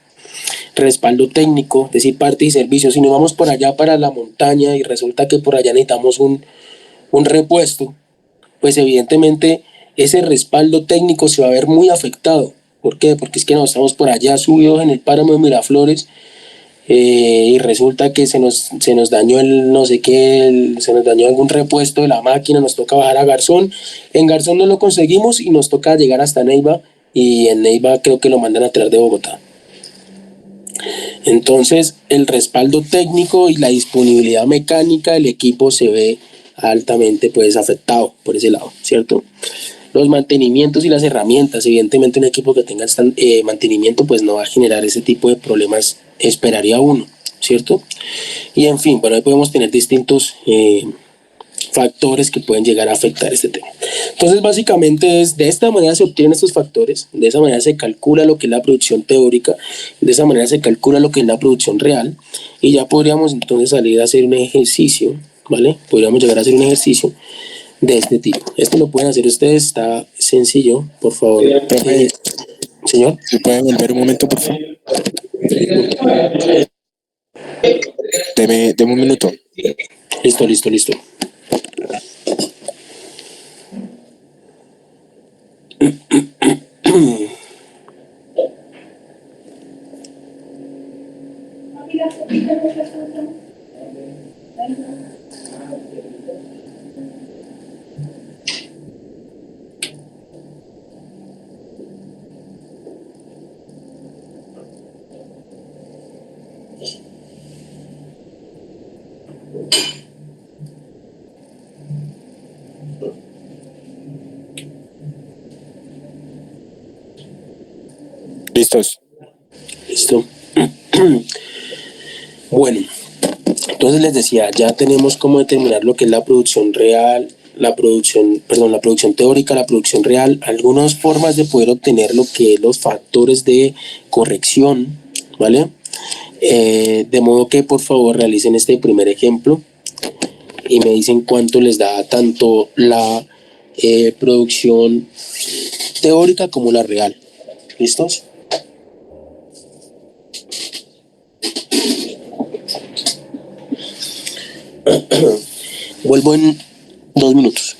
Respaldo técnico, es decir, parte y servicios. Si nos vamos por allá para la montaña y resulta que por allá necesitamos un repuesto, pues evidentemente ese respaldo técnico se va a ver muy afectado. ¿Por qué? Porque es que nos estamos por allá subidos en el páramo de Miraflores y resulta que se nos dañó el no sé qué, se nos dañó algún repuesto de la máquina, nos toca bajar a Garzón. En Garzón no lo conseguimos y nos toca llegar hasta Neiva y en Neiva creo que lo mandan a traer de Bogotá. Entonces, el respaldo técnico y la disponibilidad mecánica del equipo se ve altamente pues afectado por ese lado, ¿cierto? Los mantenimientos y las herramientas, evidentemente un equipo que tenga mantenimiento pues no va a generar ese tipo de problemas, esperaría uno, ¿cierto? Y en fin, bueno, ahí podemos tener distintos factores que pueden llegar a afectar este tema. Entonces, básicamente es de esta manera se obtienen estos factores, de esa manera se calcula lo que es la producción teórica, de esa manera se calcula lo que es la producción real y ya podríamos entonces salir a hacer un ejercicio, ¿vale? Podríamos llegar a hacer un ejercicio de este tipo. Esto lo pueden hacer ustedes, está sencillo, por favor. Señor. ¿Se puede volver un momento, por favor? Deme un minuto. Listo. ¿Listos? Listo. Bueno, entonces les decía, ya tenemos cómo determinar lo que es la producción real, la producción teórica, la producción real, algunas formas de poder obtener lo que es los factores de corrección, ¿vale? De modo que por favor realicen este primer ejemplo y me dicen cuánto les da tanto la producción teórica como la real. ¿Listos? Vuelvo en 2 minutos.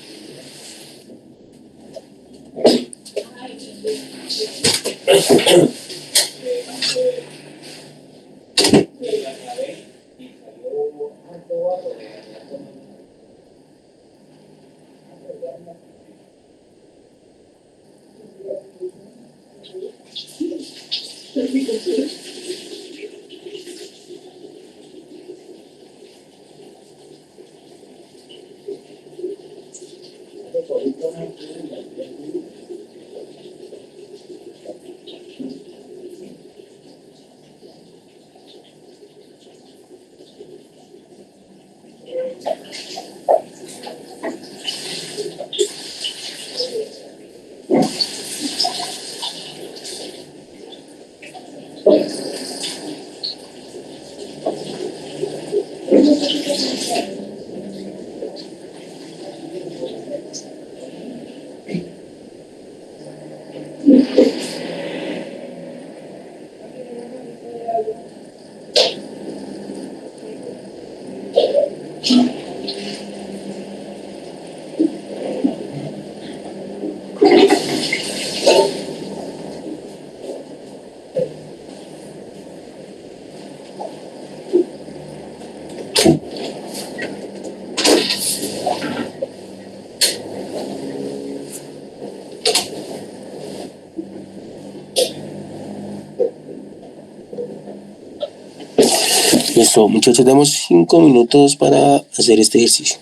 Listo, muchachos, damos 5 minutos para hacer este ejercicio.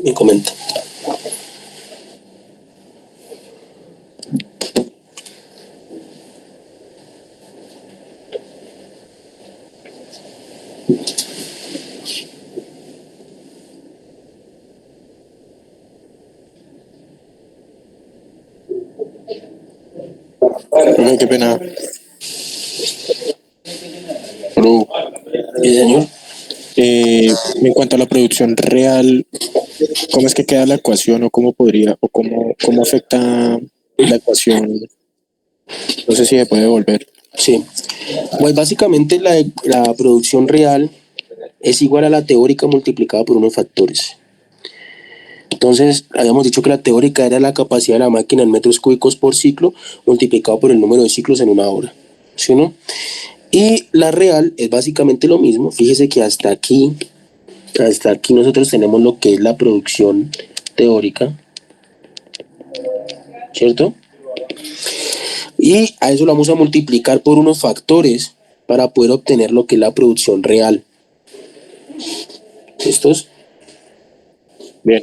Me comenta. Profe, qué pena. Bro, Sí, señor. en cuanto a la producción real, ¿cómo es que queda la ecuación o cómo podría o cómo afecta la ecuación? No sé si se puede volver. Sí. Pues básicamente la producción real es igual a la teórica multiplicada por unos factores. Entonces, habíamos dicho que la teórica era la capacidad de la máquina en metros cúbicos por ciclo multiplicado por el número de ciclos en una hora. ¿Sí o no? Y la real es básicamente lo mismo. Fíjese que hasta aquí nosotros tenemos lo que es la producción teórica, ¿cierto? Y a eso lo vamos a multiplicar por unos factores para poder obtener lo que es la producción real. ¿Estos? Bien.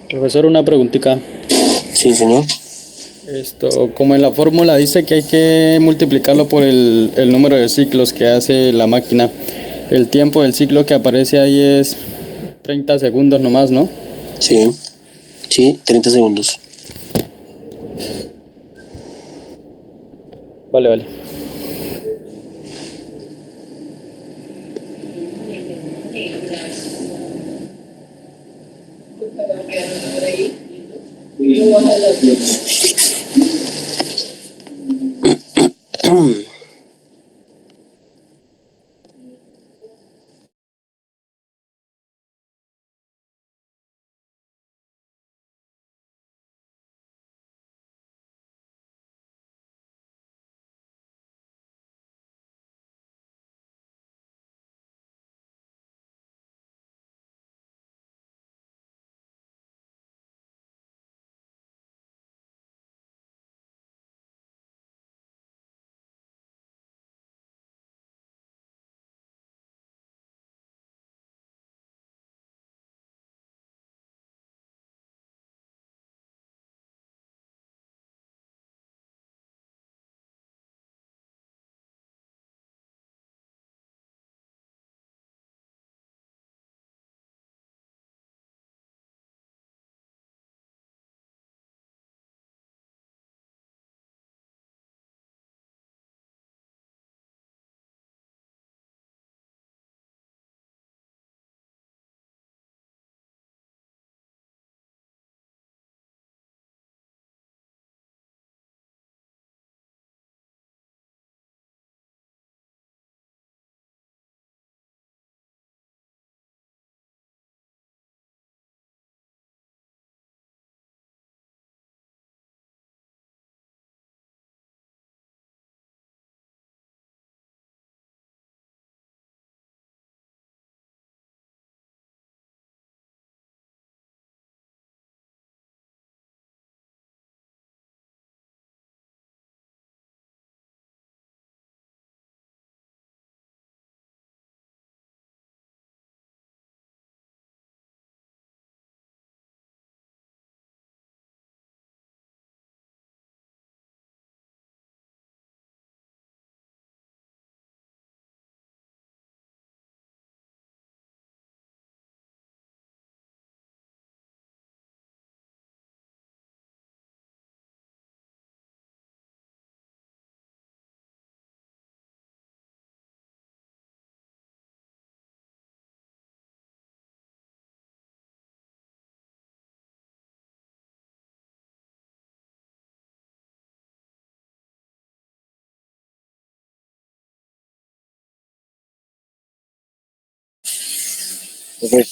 Profesor, una preguntita. Sí, señor. Como en la fórmula dice que hay que multiplicarlo por el número de ciclos que hace la máquina. El tiempo del ciclo que aparece ahí es 30 segundos nomás, ¿no? Sí, sí, 30 segundos. Vale, vale. Ok.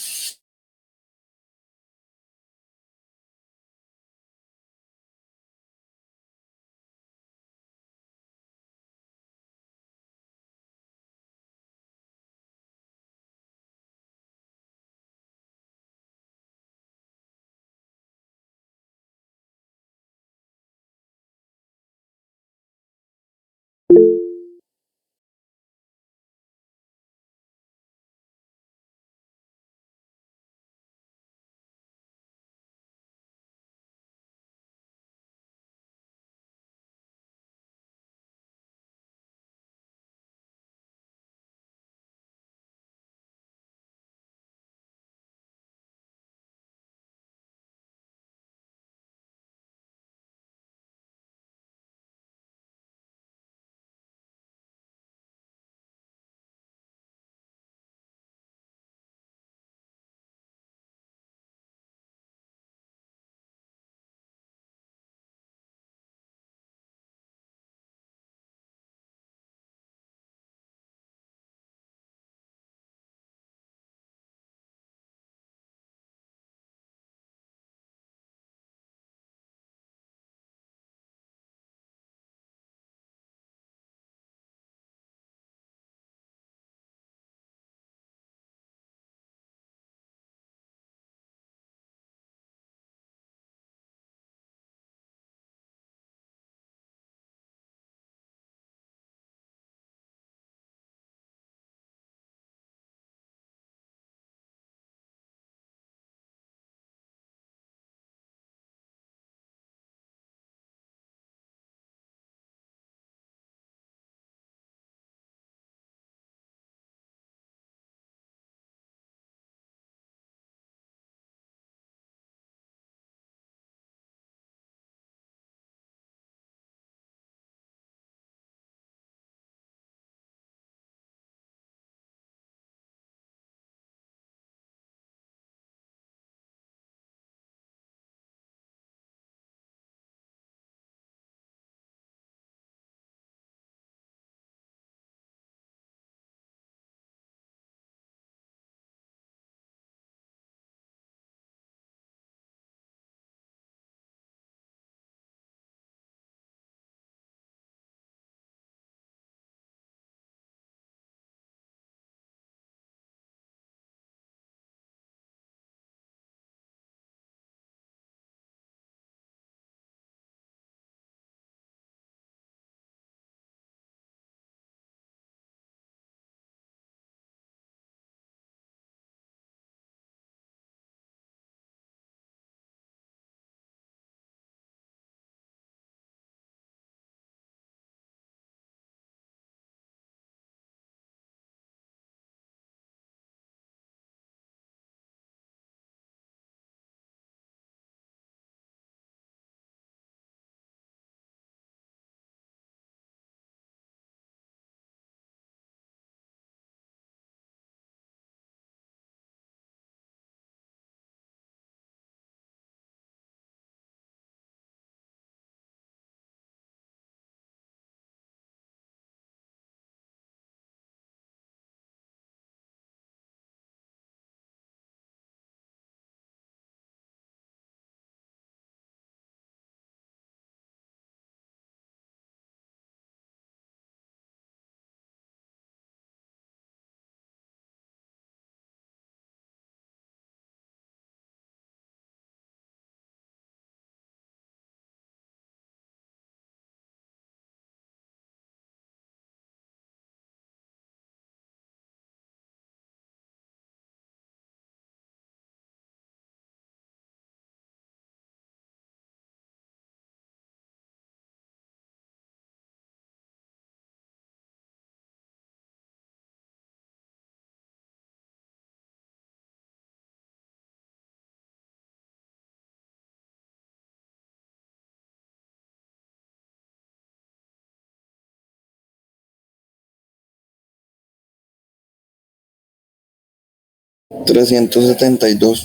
Trescientos setenta y dos.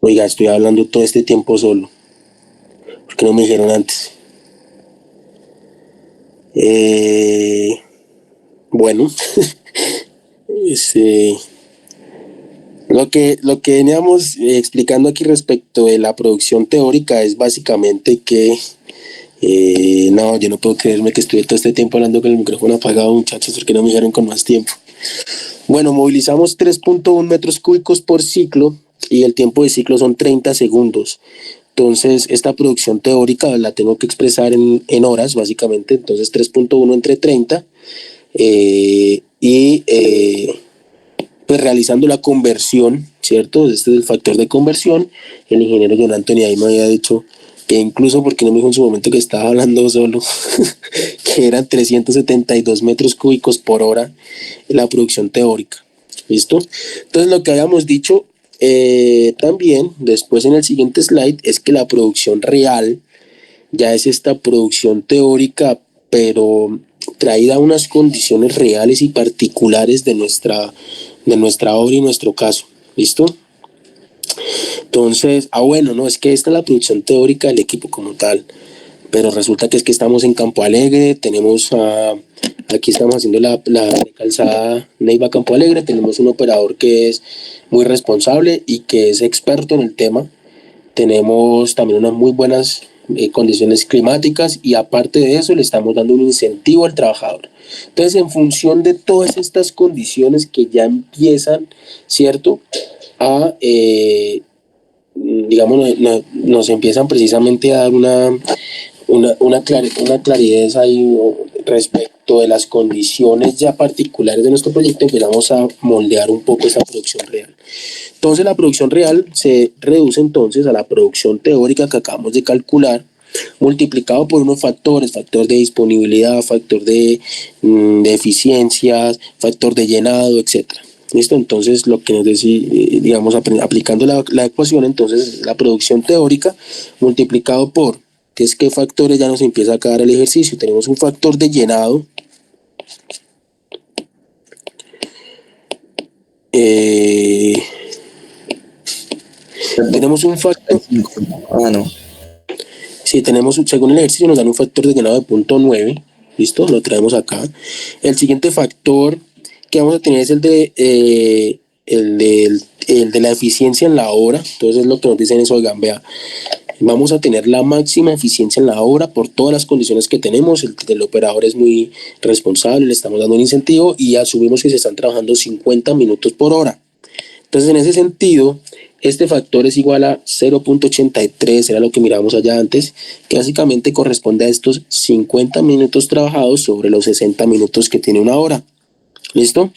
Oiga, estoy hablando todo este tiempo solo. ¿Por qué no me dijeron antes? Bueno, este, lo que veníamos explicando aquí respecto de la producción teórica es básicamente que no, yo no puedo creerme que estuve todo este tiempo hablando con el micrófono apagado, muchachos, porque no me dijeron con más tiempo. Bueno, movilizamos 3.1 metros cúbicos por ciclo y el tiempo de ciclo son 30 segundos. Entonces, esta producción teórica la tengo que expresar en horas, básicamente. Entonces, 3.1 entre 30 pues realizando la conversión, ¿cierto? Este es el factor de conversión. El ingeniero John Anthony ahí me había dicho que incluso, porque no me dijo en su momento que estaba hablando solo, que eran 372 metros cúbicos por hora la producción teórica. ¿Listo? Entonces lo que habíamos dicho también después en el siguiente slide es que la producción real ya es esta producción teórica, pero traída a unas condiciones reales y particulares de nuestra obra y nuestro caso. ¿Listo? Entonces, bueno, no, es que esta es la producción teórica del equipo como tal, pero resulta que es que estamos en Campo Alegre, tenemos aquí estamos haciendo la calzada Neiva Campo Alegre, tenemos un operador que es muy responsable y que es experto en el tema, tenemos también unas muy buenas condiciones climáticas y aparte de eso le estamos dando un incentivo al trabajador. Entonces, en función de todas estas condiciones que ya empiezan, ¿cierto?, a digamos, nos empiezan precisamente a dar una claridad ahí respecto de las condiciones ya particulares de nuestro proyecto. Empezamos a moldear un poco esa producción real. Entonces la producción real se reduce entonces a la producción teórica que acabamos de calcular, multiplicado por unos factores, factor de disponibilidad, factor de eficiencia, factor de llenado, etcétera. ¿Listo? Entonces lo que nos decía, digamos, aplicando la ecuación, entonces la producción teórica multiplicado por, que es qué factores ya nos empieza a quedar el ejercicio. Tenemos un factor de llenado, tenemos un factor, no. si tenemos, según el ejercicio nos dan un factor de llenado de 0.9, ¿listo? Lo traemos acá. El siguiente factor que vamos a tener es el de la eficiencia en la obra. Entonces es lo que nos dicen eso, oigan, vea, vamos a tener la máxima eficiencia en la obra por todas las condiciones que tenemos. El operador es muy responsable, le estamos dando un incentivo y asumimos que se están trabajando 50 minutos por hora. Entonces, en ese sentido, este factor es igual a 0.83, era lo que mirábamos allá antes, que básicamente corresponde a estos 50 minutos trabajados sobre los 60 minutos que tiene una hora. ¿Listo?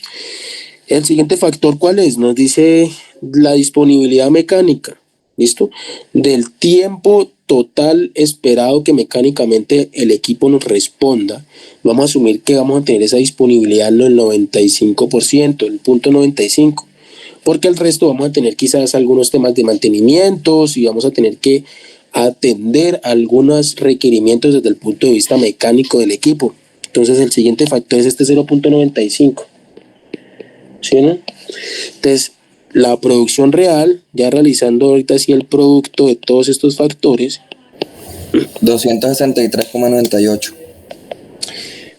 El siguiente factor, ¿cuál es? Nos dice la disponibilidad mecánica. ¿Listo? Del tiempo total esperado que mecánicamente el equipo nos responda, vamos a asumir que vamos a tener esa disponibilidad en el 95%, el punto 95%, porque el resto vamos a tener quizás algunos temas de mantenimientos y vamos a tener que atender algunos requerimientos desde el punto de vista mecánico del equipo. Entonces el siguiente factor es este 0.95. ¿Sí, no? Entonces, la producción real, ya realizando ahorita sí el producto de todos estos factores, 263,98.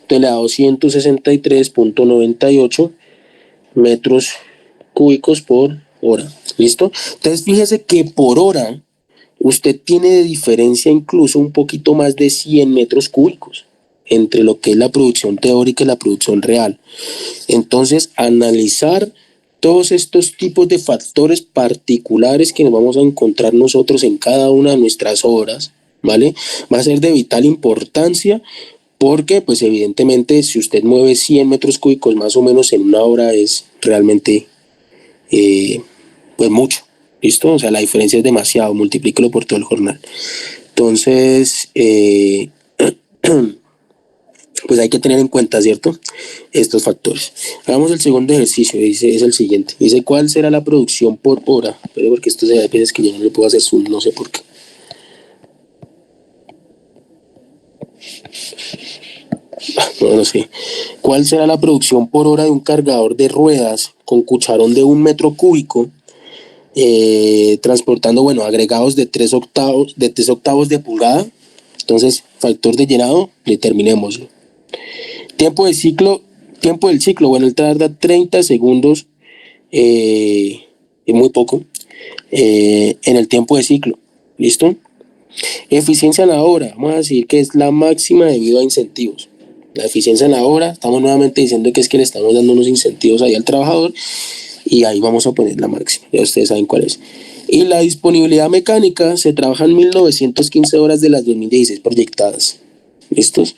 Entonces le da 263.98 metros cúbicos por hora. ¿Listo? Entonces fíjese que por hora usted tiene de diferencia incluso un poquito más de 100 metros cúbicos entre lo que es la producción teórica y la producción real. Entonces, analizar todos estos tipos de factores particulares que nos vamos a encontrar nosotros en cada una de nuestras obras, ¿vale? Va a ser de vital importancia porque, pues evidentemente, si usted mueve 100 metros cúbicos más o menos en una hora es realmente, pues mucho, ¿listo? O sea, la diferencia es demasiado, multiplícalo por todo el jornal. Entonces, pues hay que tener en cuenta, ¿cierto?, estos factores. Hagamos el segundo ejercicio, dice, es el siguiente. Dice, ¿cuál será la producción por hora? Pero porque esto se da veces que yo no le puedo hacer zoom, no sé por qué. No sé. ¿Cuál será la producción por hora de un cargador de ruedas con cucharón de 1 metro cúbico transportando, bueno, agregados de 3 octavos de pulgada. Entonces, factor de llenado, determinémoslo. Tiempo de ciclo, tiempo del ciclo, bueno, él tarda 30 segundos, es muy poco, en el tiempo de ciclo. ¿Listo? Eficiencia en la obra, vamos a decir que es la máxima debido a incentivos. La eficiencia en la obra, estamos nuevamente diciendo que es que le estamos dando unos incentivos ahí al trabajador y ahí vamos a poner la máxima, ya ustedes saben cuál es. Y la disponibilidad mecánica, se trabajan 1915 horas de las 2016 proyectadas. ¿Listos?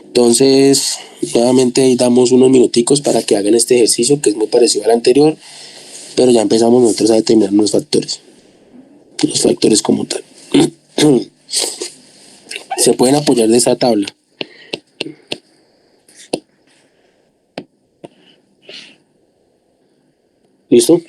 Entonces, nuevamente ahí damos unos minuticos para que hagan este ejercicio que es muy parecido al anterior, pero ya empezamos nosotros a determinar los factores como tal. Se pueden apoyar de esa tabla. ¿Listo?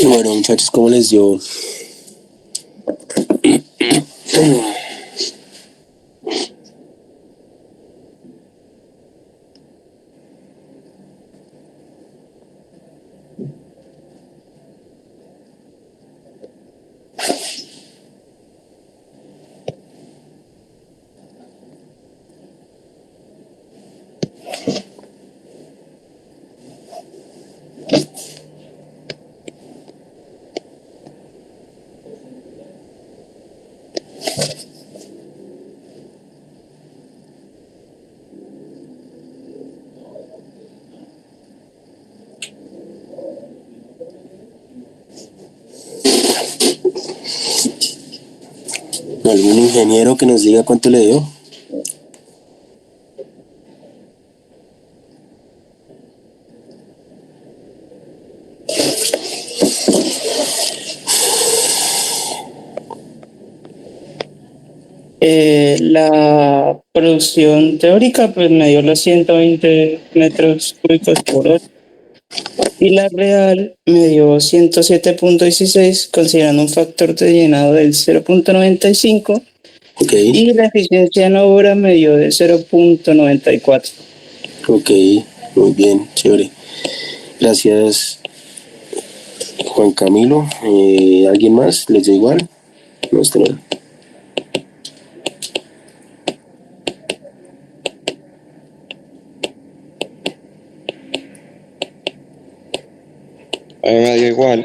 Bueno, muchachos, ¿cómo les dio? ¿Algún ingeniero que nos diga cuánto le dio? La producción teórica pues me dio los 120 metros cúbicos por hora y la real me dio 107.16 considerando un factor de llenado del 0.95 Ok, y la eficiencia en obra me dio de 0.94. ok, muy bien, chévere. Gracias, Juan Camilo. ¿Alguien más? ¿Les da igual? Nuestro. A mí me dio igual.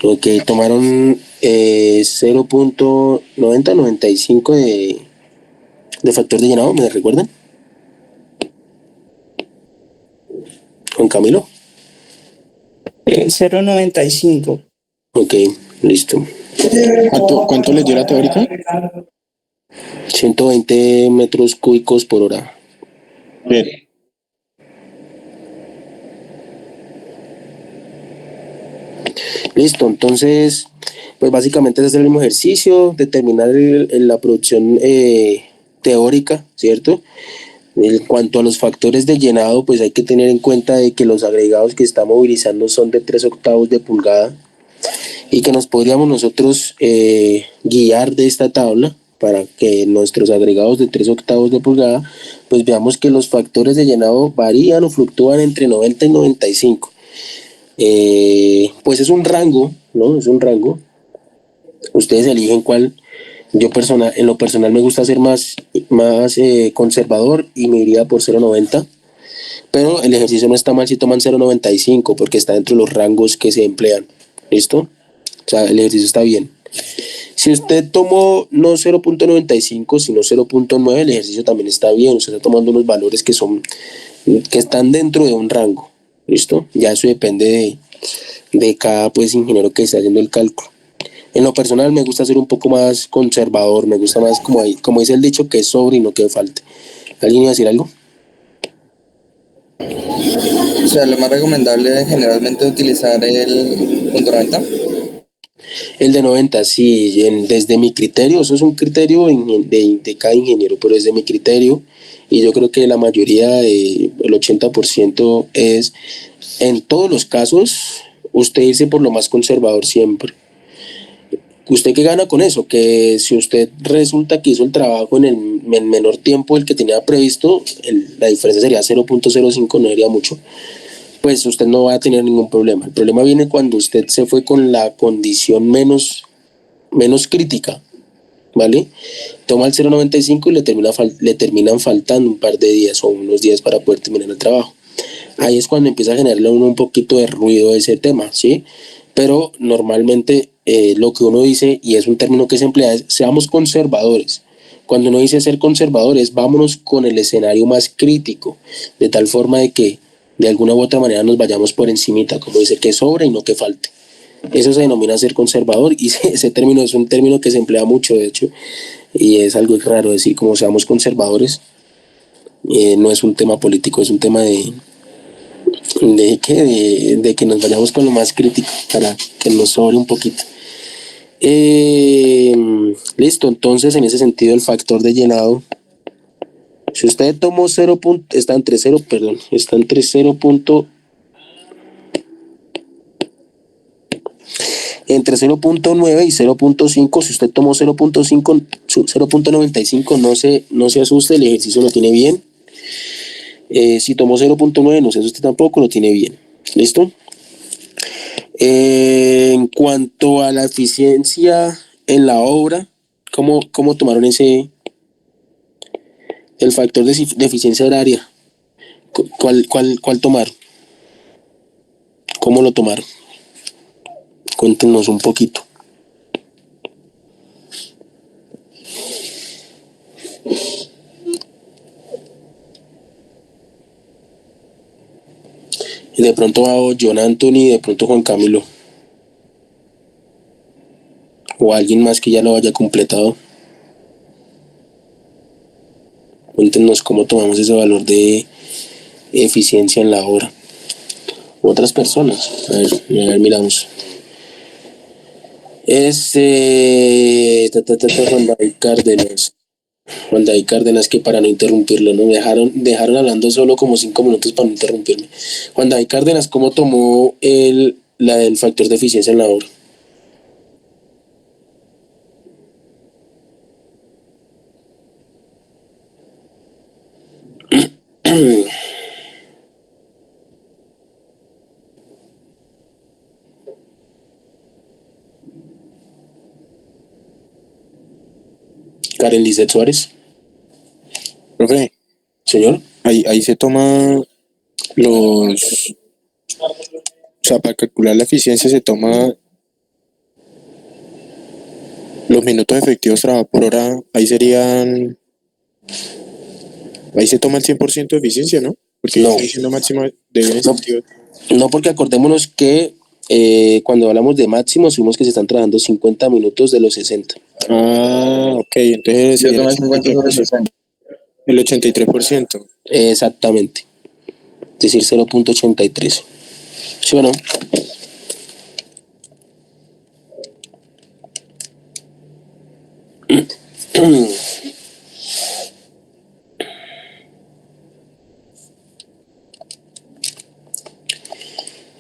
Ok, tomaron 0.90-95 de factor de llenado, ¿me recuerdan? Juan Camilo. 0.95. Ok, listo. ¿Cuánto les dio la teórica? 120 metros cúbicos por hora. Bien. Listo, entonces, pues básicamente es hacer el mismo ejercicio, determinar la producción teórica, ¿cierto? En cuanto a los factores de llenado, pues hay que tener en cuenta de que los agregados que está movilizando son de 3/8 de pulgada y que nos podríamos nosotros guiar de esta tabla para que nuestros agregados de 3/8 de pulgada, pues veamos que los factores de llenado varían o fluctúan entre 90 y 95. Pues es un rango, ¿no? Es un rango. Ustedes eligen cuál. En lo personal me gusta ser más conservador y me iría por 0.90. Pero el ejercicio no está mal si toman 0.95 porque está dentro de los rangos que se emplean. ¿Listo? O sea, el ejercicio está bien. Si usted tomó no 0.95 sino 0.9, el ejercicio también está bien. Usted está tomando unos valores que están dentro de un rango. ¿Listo? Ya eso depende de cada pues ingeniero que esté haciendo el cálculo. En lo personal me gusta ser un poco más conservador, me gusta más como dice el dicho, que sobre y no que falte. ¿Alguien iba a decir algo? O sea, lo más recomendable es generalmente utilizar el punto 90. El de 90, sí, desde mi criterio, eso es un criterio de cada ingeniero, pero desde mi criterio, y yo creo que la mayoría, el 80% es, en todos los casos, usted irse por lo más conservador siempre. ¿Usted qué gana con eso? Que si usted resulta que hizo el trabajo en el menor tiempo del que tenía previsto, la diferencia sería 0.05, no sería mucho, pues usted no va a tener ningún problema. El problema viene cuando usted se fue con la condición menos crítica, ¿vale? Toma el 0.95 y le terminan faltando un par de días o unos días para poder terminar el trabajo. Ahí es cuando empieza a generarle a uno un poquito de ruido ese tema, ¿sí? Pero normalmente lo que uno dice, y es un término que se emplea, es seamos conservadores. Cuando uno dice ser conservadores, vámonos con el escenario más crítico, de tal forma de que de alguna u otra manera nos vayamos por encimita, como dice, que sobre y no que falte. Eso se denomina ser conservador y ese término es un término que se emplea mucho, de hecho, y es algo raro decir como seamos conservadores. No es un tema político, es un tema de que nos vayamos con lo más crítico para que nos sobre un poquito. Listo, entonces en ese sentido el factor de llenado, si usted tomó 0. Está entre 0.90 entre 0.9 y 0.5. Si usted tomó 0.95, no se asuste, el ejercicio lo tiene bien. Si tomó 0.9, no se asuste tampoco, lo tiene bien. ¿Listo? En cuanto a la eficiencia en la obra, ¿cómo tomaron el factor de eficiencia horaria? ¿Cuál tomaron? ¿Cómo lo tomaron? Cuéntenos un poquito. Y de pronto va John Anthony, de pronto Juan Camilo. O alguien más que ya lo haya completado. Cuéntenos cómo tomamos ese valor de eficiencia en la obra. Otras personas. A ver, miramos. Juan David Cárdenas. Juan David Cárdenas, que para no interrumpirlo, ¿no? Dejaron hablando solo como 5 minutos para no interrumpirme. Juan David Cárdenas, ¿cómo tomó el factor de eficiencia en la obra? Karen Lizeth Suárez. Profe, Señor. ahí se toma o sea, para calcular la eficiencia se toma los minutos efectivos trabajados por hora, ahí se toma el 100% de eficiencia, ¿no? Porque No. está diciendo máximo de bienes activos. No, porque acordémonos que cuando hablamos de máximo, asumimos que se están trabajando 50 minutos de los 60. Ah, ok, entonces Yo sería tomé 50 sobre 60. el 83%. Exactamente. Es decir, 0.83. ¿Sí o no?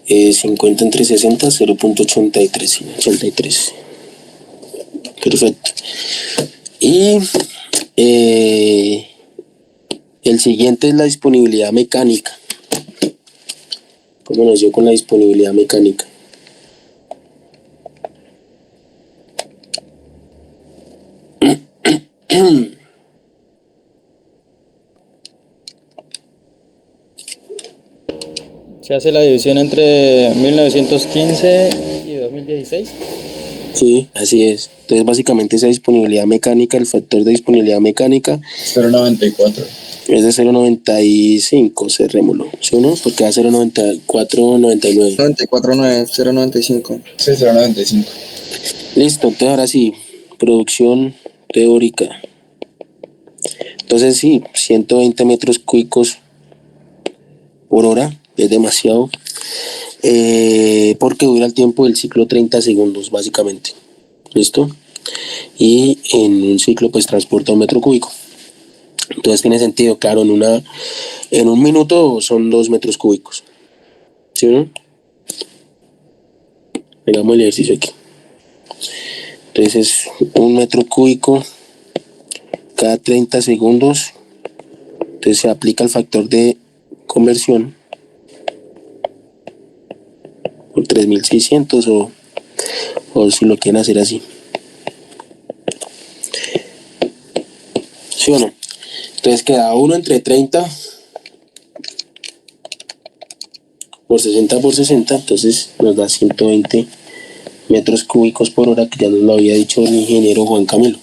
Eh, 50 entre 60, 0.83. Sí, 83. Perfecto. Y el siguiente es la disponibilidad mecánica. ¿Cómo nos dio con la disponibilidad mecánica? Se hace la división entre 1915 y 2016. Sí, así es. Entonces, básicamente esa disponibilidad mecánica, el factor de disponibilidad mecánica 0.94. es de 0.95, cerrémoslo, ¿sí o no? Porque da 0.9499. 94.9, 0.95. Sí, 0.95. Listo, entonces ahora sí, producción teórica. Entonces sí, 120 metros cúbicos por hora, es demasiado. Porque dura el tiempo del ciclo 30 segundos, básicamente. ¿Listo? Y en un ciclo pues transporta 1 metro cúbico. Entonces tiene sentido, claro, en un minuto son 2 metros cúbicos. ¿Sí o no? Hagamos el ejercicio aquí. Entonces es 1 metro cúbico cada 30 segundos. Entonces se aplica el factor de conversión por 3600 o si lo quieren hacer así. ¿Sí o no? Entonces queda 1 entre 30 por 60 por 60, entonces nos da 120 metros cúbicos por hora, que ya nos lo había dicho el ingeniero Juan Camilo.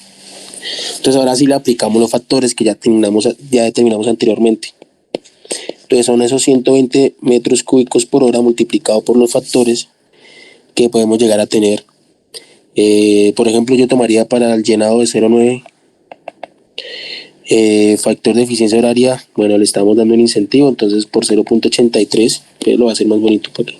Entonces ahora sí le aplicamos los factores que ya determinamos anteriormente. Entonces son esos 120 metros cúbicos por hora multiplicado por los factores que podemos llegar a tener. Por ejemplo, yo tomaría para el llenado de 0.9 factor de eficiencia horaria, bueno, le estamos dando un incentivo, entonces por 0.83, que lo va a hacer más bonito para que.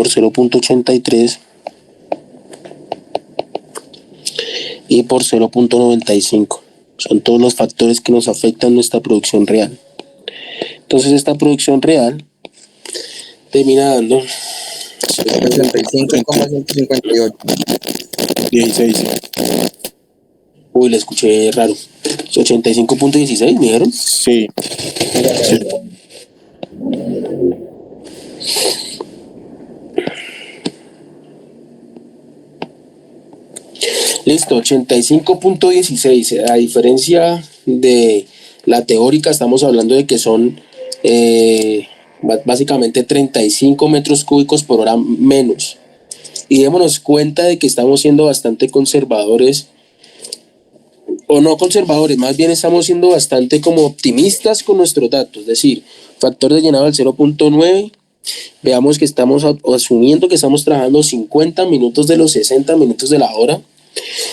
por 0.83 y por 0.95. Son todos los factores que nos afectan nuestra producción real. Entonces esta producción real termina dando 65,158. 16. Uy, le escuché raro. 85.16, ¿me dijeron? Sí. Sí. Listo, 85.16. A diferencia de la teórica, estamos hablando de que son básicamente 35 metros cúbicos por hora menos. Y démonos cuenta de que estamos siendo bastante conservadores, o no conservadores, más bien estamos siendo bastante como optimistas con nuestros datos. Es decir, factor de llenado al 0.9. Veamos que estamos asumiendo que estamos trabajando 50 minutos de los 60 minutos de la hora.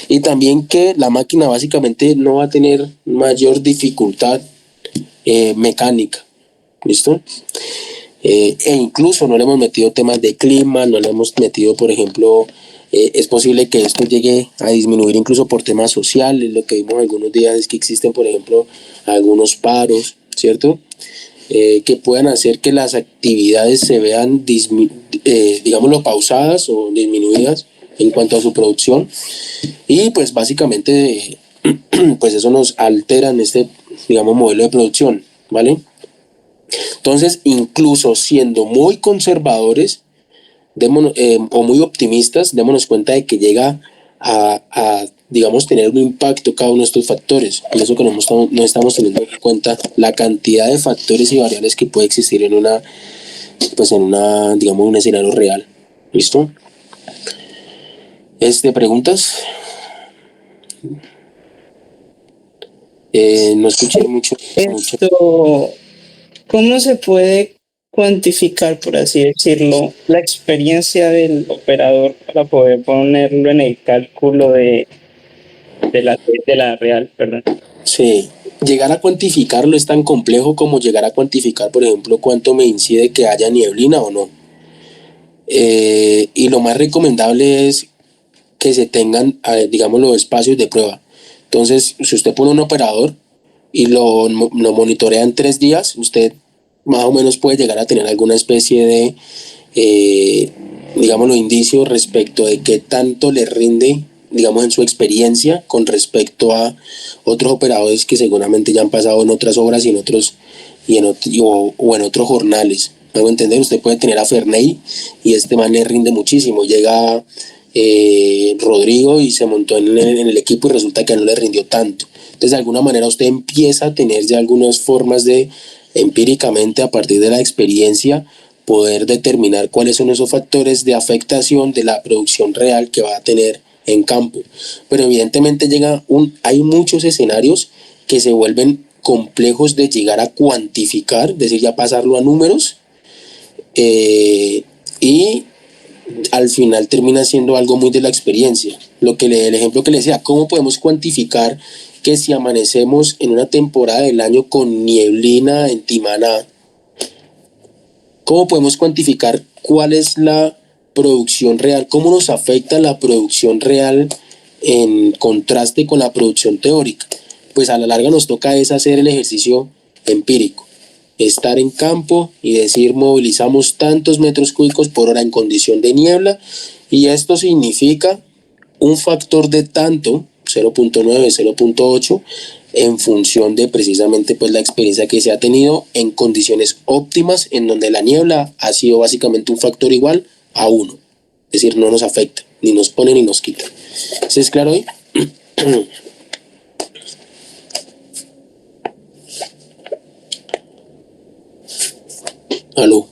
Y también que la máquina básicamente no va a tener mayor dificultad mecánica. ¿Listo? E incluso no le hemos metido temas de clima, no le hemos metido, por ejemplo, es posible que esto llegue a disminuir incluso por temas sociales. Lo que vimos algunos días es que existen, por ejemplo, algunos paros, ¿cierto? Que puedan hacer que las actividades se vean, digámoslo, pausadas o disminuidas en cuanto a su producción. Y pues básicamente pues eso nos altera en este, digamos, modelo de producción, ¿vale? Entonces, incluso siendo muy conservadores o muy optimistas, démonos cuenta de que llega a, digamos, tener un impacto cada uno de estos factores. Por eso que no estamos teniendo en cuenta la cantidad de factores y variables que puede existir en digamos, un escenario real. ¿Listo? ¿Preguntas? No escuché mucho. Esto, ¿cómo se puede cuantificar, por así decirlo, la experiencia del operador para poder ponerlo en el cálculo de la real, perdón? Sí, llegar a cuantificarlo es tan complejo como llegar a cuantificar, por ejemplo, cuánto me incide que haya nieblina o no. Y lo más recomendable es que se tengan, digamos, los espacios de prueba. Entonces, si usted pone un operador y lo monitorea en 3 días, usted más o menos puede llegar a tener alguna especie de, digamos, indicios respecto de qué tanto le rinde, digamos, en su experiencia con respecto a otros operadores que seguramente ya han pasado en otras obras y en otros o en otros jornales. ¿Me hago entender? Usted puede tener a Ferney y este man le rinde muchísimo. Llega Rodrigo y se montó en el equipo y resulta que no le rindió tanto. Entonces, de alguna manera usted empieza a tener ya algunas formas de empíricamente, a partir de la experiencia, poder determinar cuáles son esos factores de afectación de la producción real que va a tener en campo. Pero evidentemente hay muchos escenarios que se vuelven complejos de llegar a cuantificar, es decir, ya pasarlo a números, y al final termina siendo algo muy de la experiencia. El ejemplo que le decía, ¿cómo podemos cuantificar que si amanecemos en una temporada del año con nieblina en Timaná, cómo podemos cuantificar cuál es la producción real, cómo nos afecta la producción real en contraste con la producción teórica? Pues a la larga nos toca es hacer el ejercicio empírico, estar en campo y decir movilizamos tantos metros cúbicos por hora en condición de niebla, y esto significa un factor de tanto, 0.9, 0.8, en función de precisamente pues la experiencia que se ha tenido en condiciones óptimas en donde la niebla ha sido básicamente un factor igual a 1. Es decir, no nos afecta, ni nos pone ni nos quita. ¿Sí es claro ahí? Aló.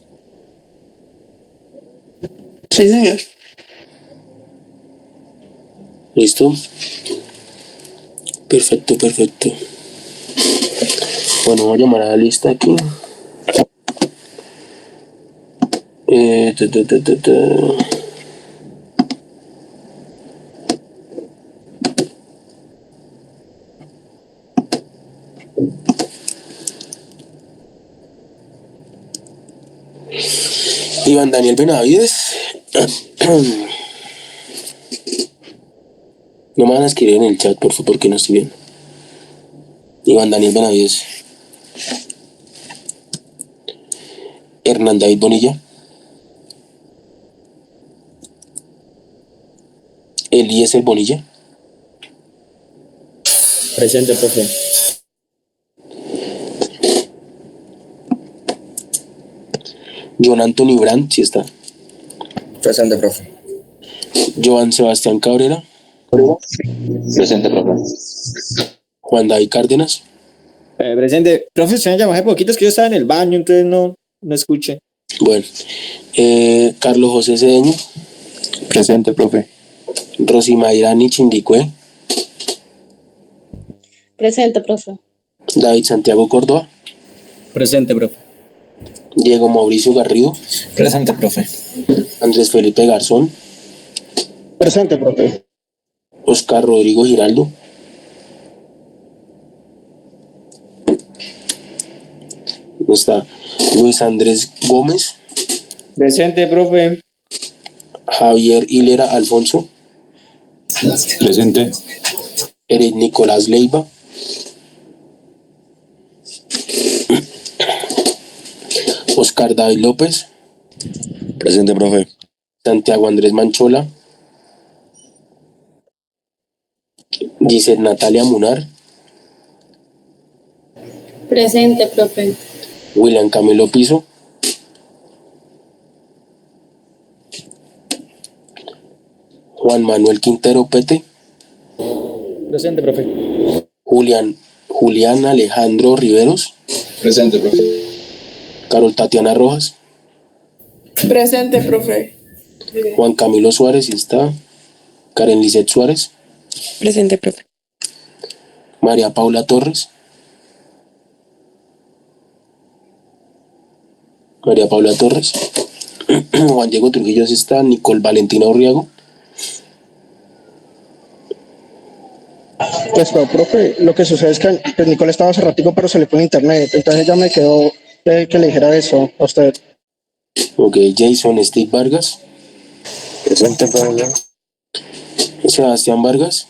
Sí, señor. ¿Listo? Perfecto, perfecto. Bueno, voy a llamar a la lista aquí. Eh, ta, ta, ta, ta, ta. Iván Daniel Benavides. No me van a escribir en el chat, por favor, porque no estoy bien. Iván Daniel Benavides. Hernán David Bonilla. Eliezer Bonilla. Presente, profe. John Anthony Brandt, sí está. Presente, profe. Joan Sebastián Cabrera. Presente, profe. Juan David Cárdenas. Presente. Profe, se me llamó hace poquito, es que yo estaba en el baño, entonces no escuché. Bueno. Carlos José Cedeño. Presente, profe. Rosimairani Chindicue. Presente, profe. David Santiago Córdoba. Presente, profe. Diego Mauricio Garrido. Presente, profe. Andrés Felipe Garzón. Presente, profe. Oscar Rodrigo Giraldo. ¿Dónde está? Luis Andrés Gómez. Presente, profe. Javier Hilera Alfonso. Presente. Eric Nicolás Leiva. Oscar David López. Presente, profe. Santiago Andrés Manchola. Giselle Natalia Munar. Presente, profe. William Camilo Piso. Juan Manuel Quintero Pete. Presente, profe. Julián Alejandro Riveros. Presente, profe. Carol Tatiana Rojas. Presente, profe. Juan Camilo Suárez, y está. Karen Lizeth Suárez. Presente, profe. María Paula Torres. María Paula Torres. Juan Diego Trujillo, sí está. Nicole Valentina Urriago. Pues, pero, profe, lo que sucede es que pues, Nicole estaba hace ratico, pero se le fue en internet, entonces ya me quedó que le dijera eso a usted. Ok, Jason Steve Vargas. Presente, profe. Sebastián Vargas.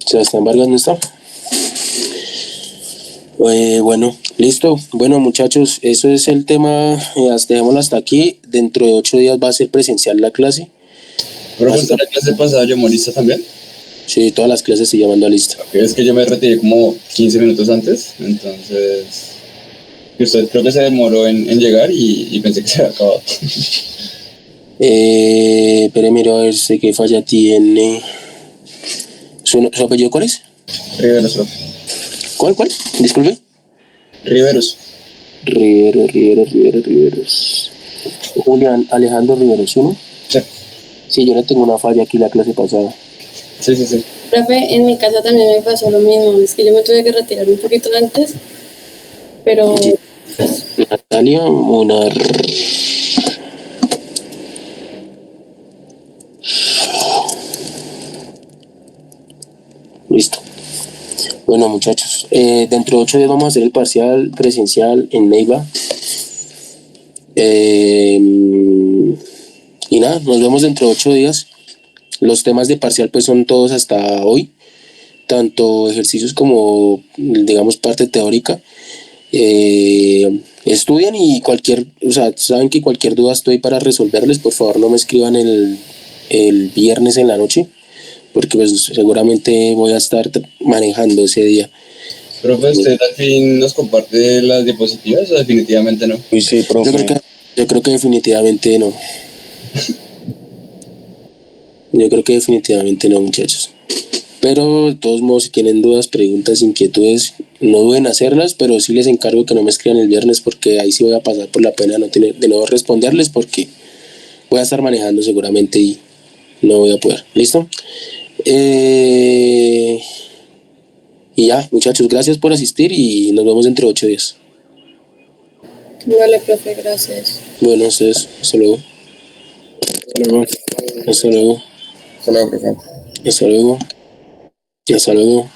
Sebastián Vargas no está. Bueno, listo. Bueno, muchachos, eso es el tema. Dejémoslo hasta aquí. Dentro de 8 días va a ser presencial la clase. ¿Profesor, la clase pasada yo morista también? Sí, todas las clases estoy llamando a lista. Es que yo me retiré como 15 minutos antes, entonces... y usted creo que se demoró en llegar y pensé que se había acabado. Pero mira, a ver, sé qué falla tiene. ¿Su apellido cuál es? Riveros, profe. ¿Cuál? Disculpe. Riveros. Riveros. Julián Alejandro Riveros, ¿sí, no? Sí. Sí, yo le tengo una falla aquí la clase pasada. Sí. Profe, en mi casa también me pasó lo mismo. Es que yo me tuve que retirar un poquito antes, pero Natalia Munar. Listo. Bueno, muchachos, dentro de 8 días vamos a hacer el parcial presencial en Neiva. Y nada, nos vemos dentro de 8 días. Los temas de parcial pues son todos hasta hoy, tanto ejercicios como, digamos, parte teórica. Estudian y saben que cualquier duda estoy para resolverles. Por favor, no me escriban el viernes en la noche, porque pues seguramente voy a estar manejando ese día. Profe, ¿usted al fin nos comparte las diapositivas o definitivamente no? Uy, sí, profe. Yo creo que definitivamente no. Yo creo que definitivamente no, muchachos. Pero de todos modos, si tienen dudas, preguntas, inquietudes, no duden hacerlas, pero sí les encargo que no me escriban el viernes, porque ahí sí voy a pasar por la pena de no responderles, porque voy a estar manejando seguramente y no voy a poder. ¿Listo? Y ya, muchachos, gracias por asistir y nos vemos dentro de 8 días. vale, profe, gracias. Bueno, ustedes, hasta luego. Hasta luego. Hasta luego, profe. Hasta luego. Y hasta luego.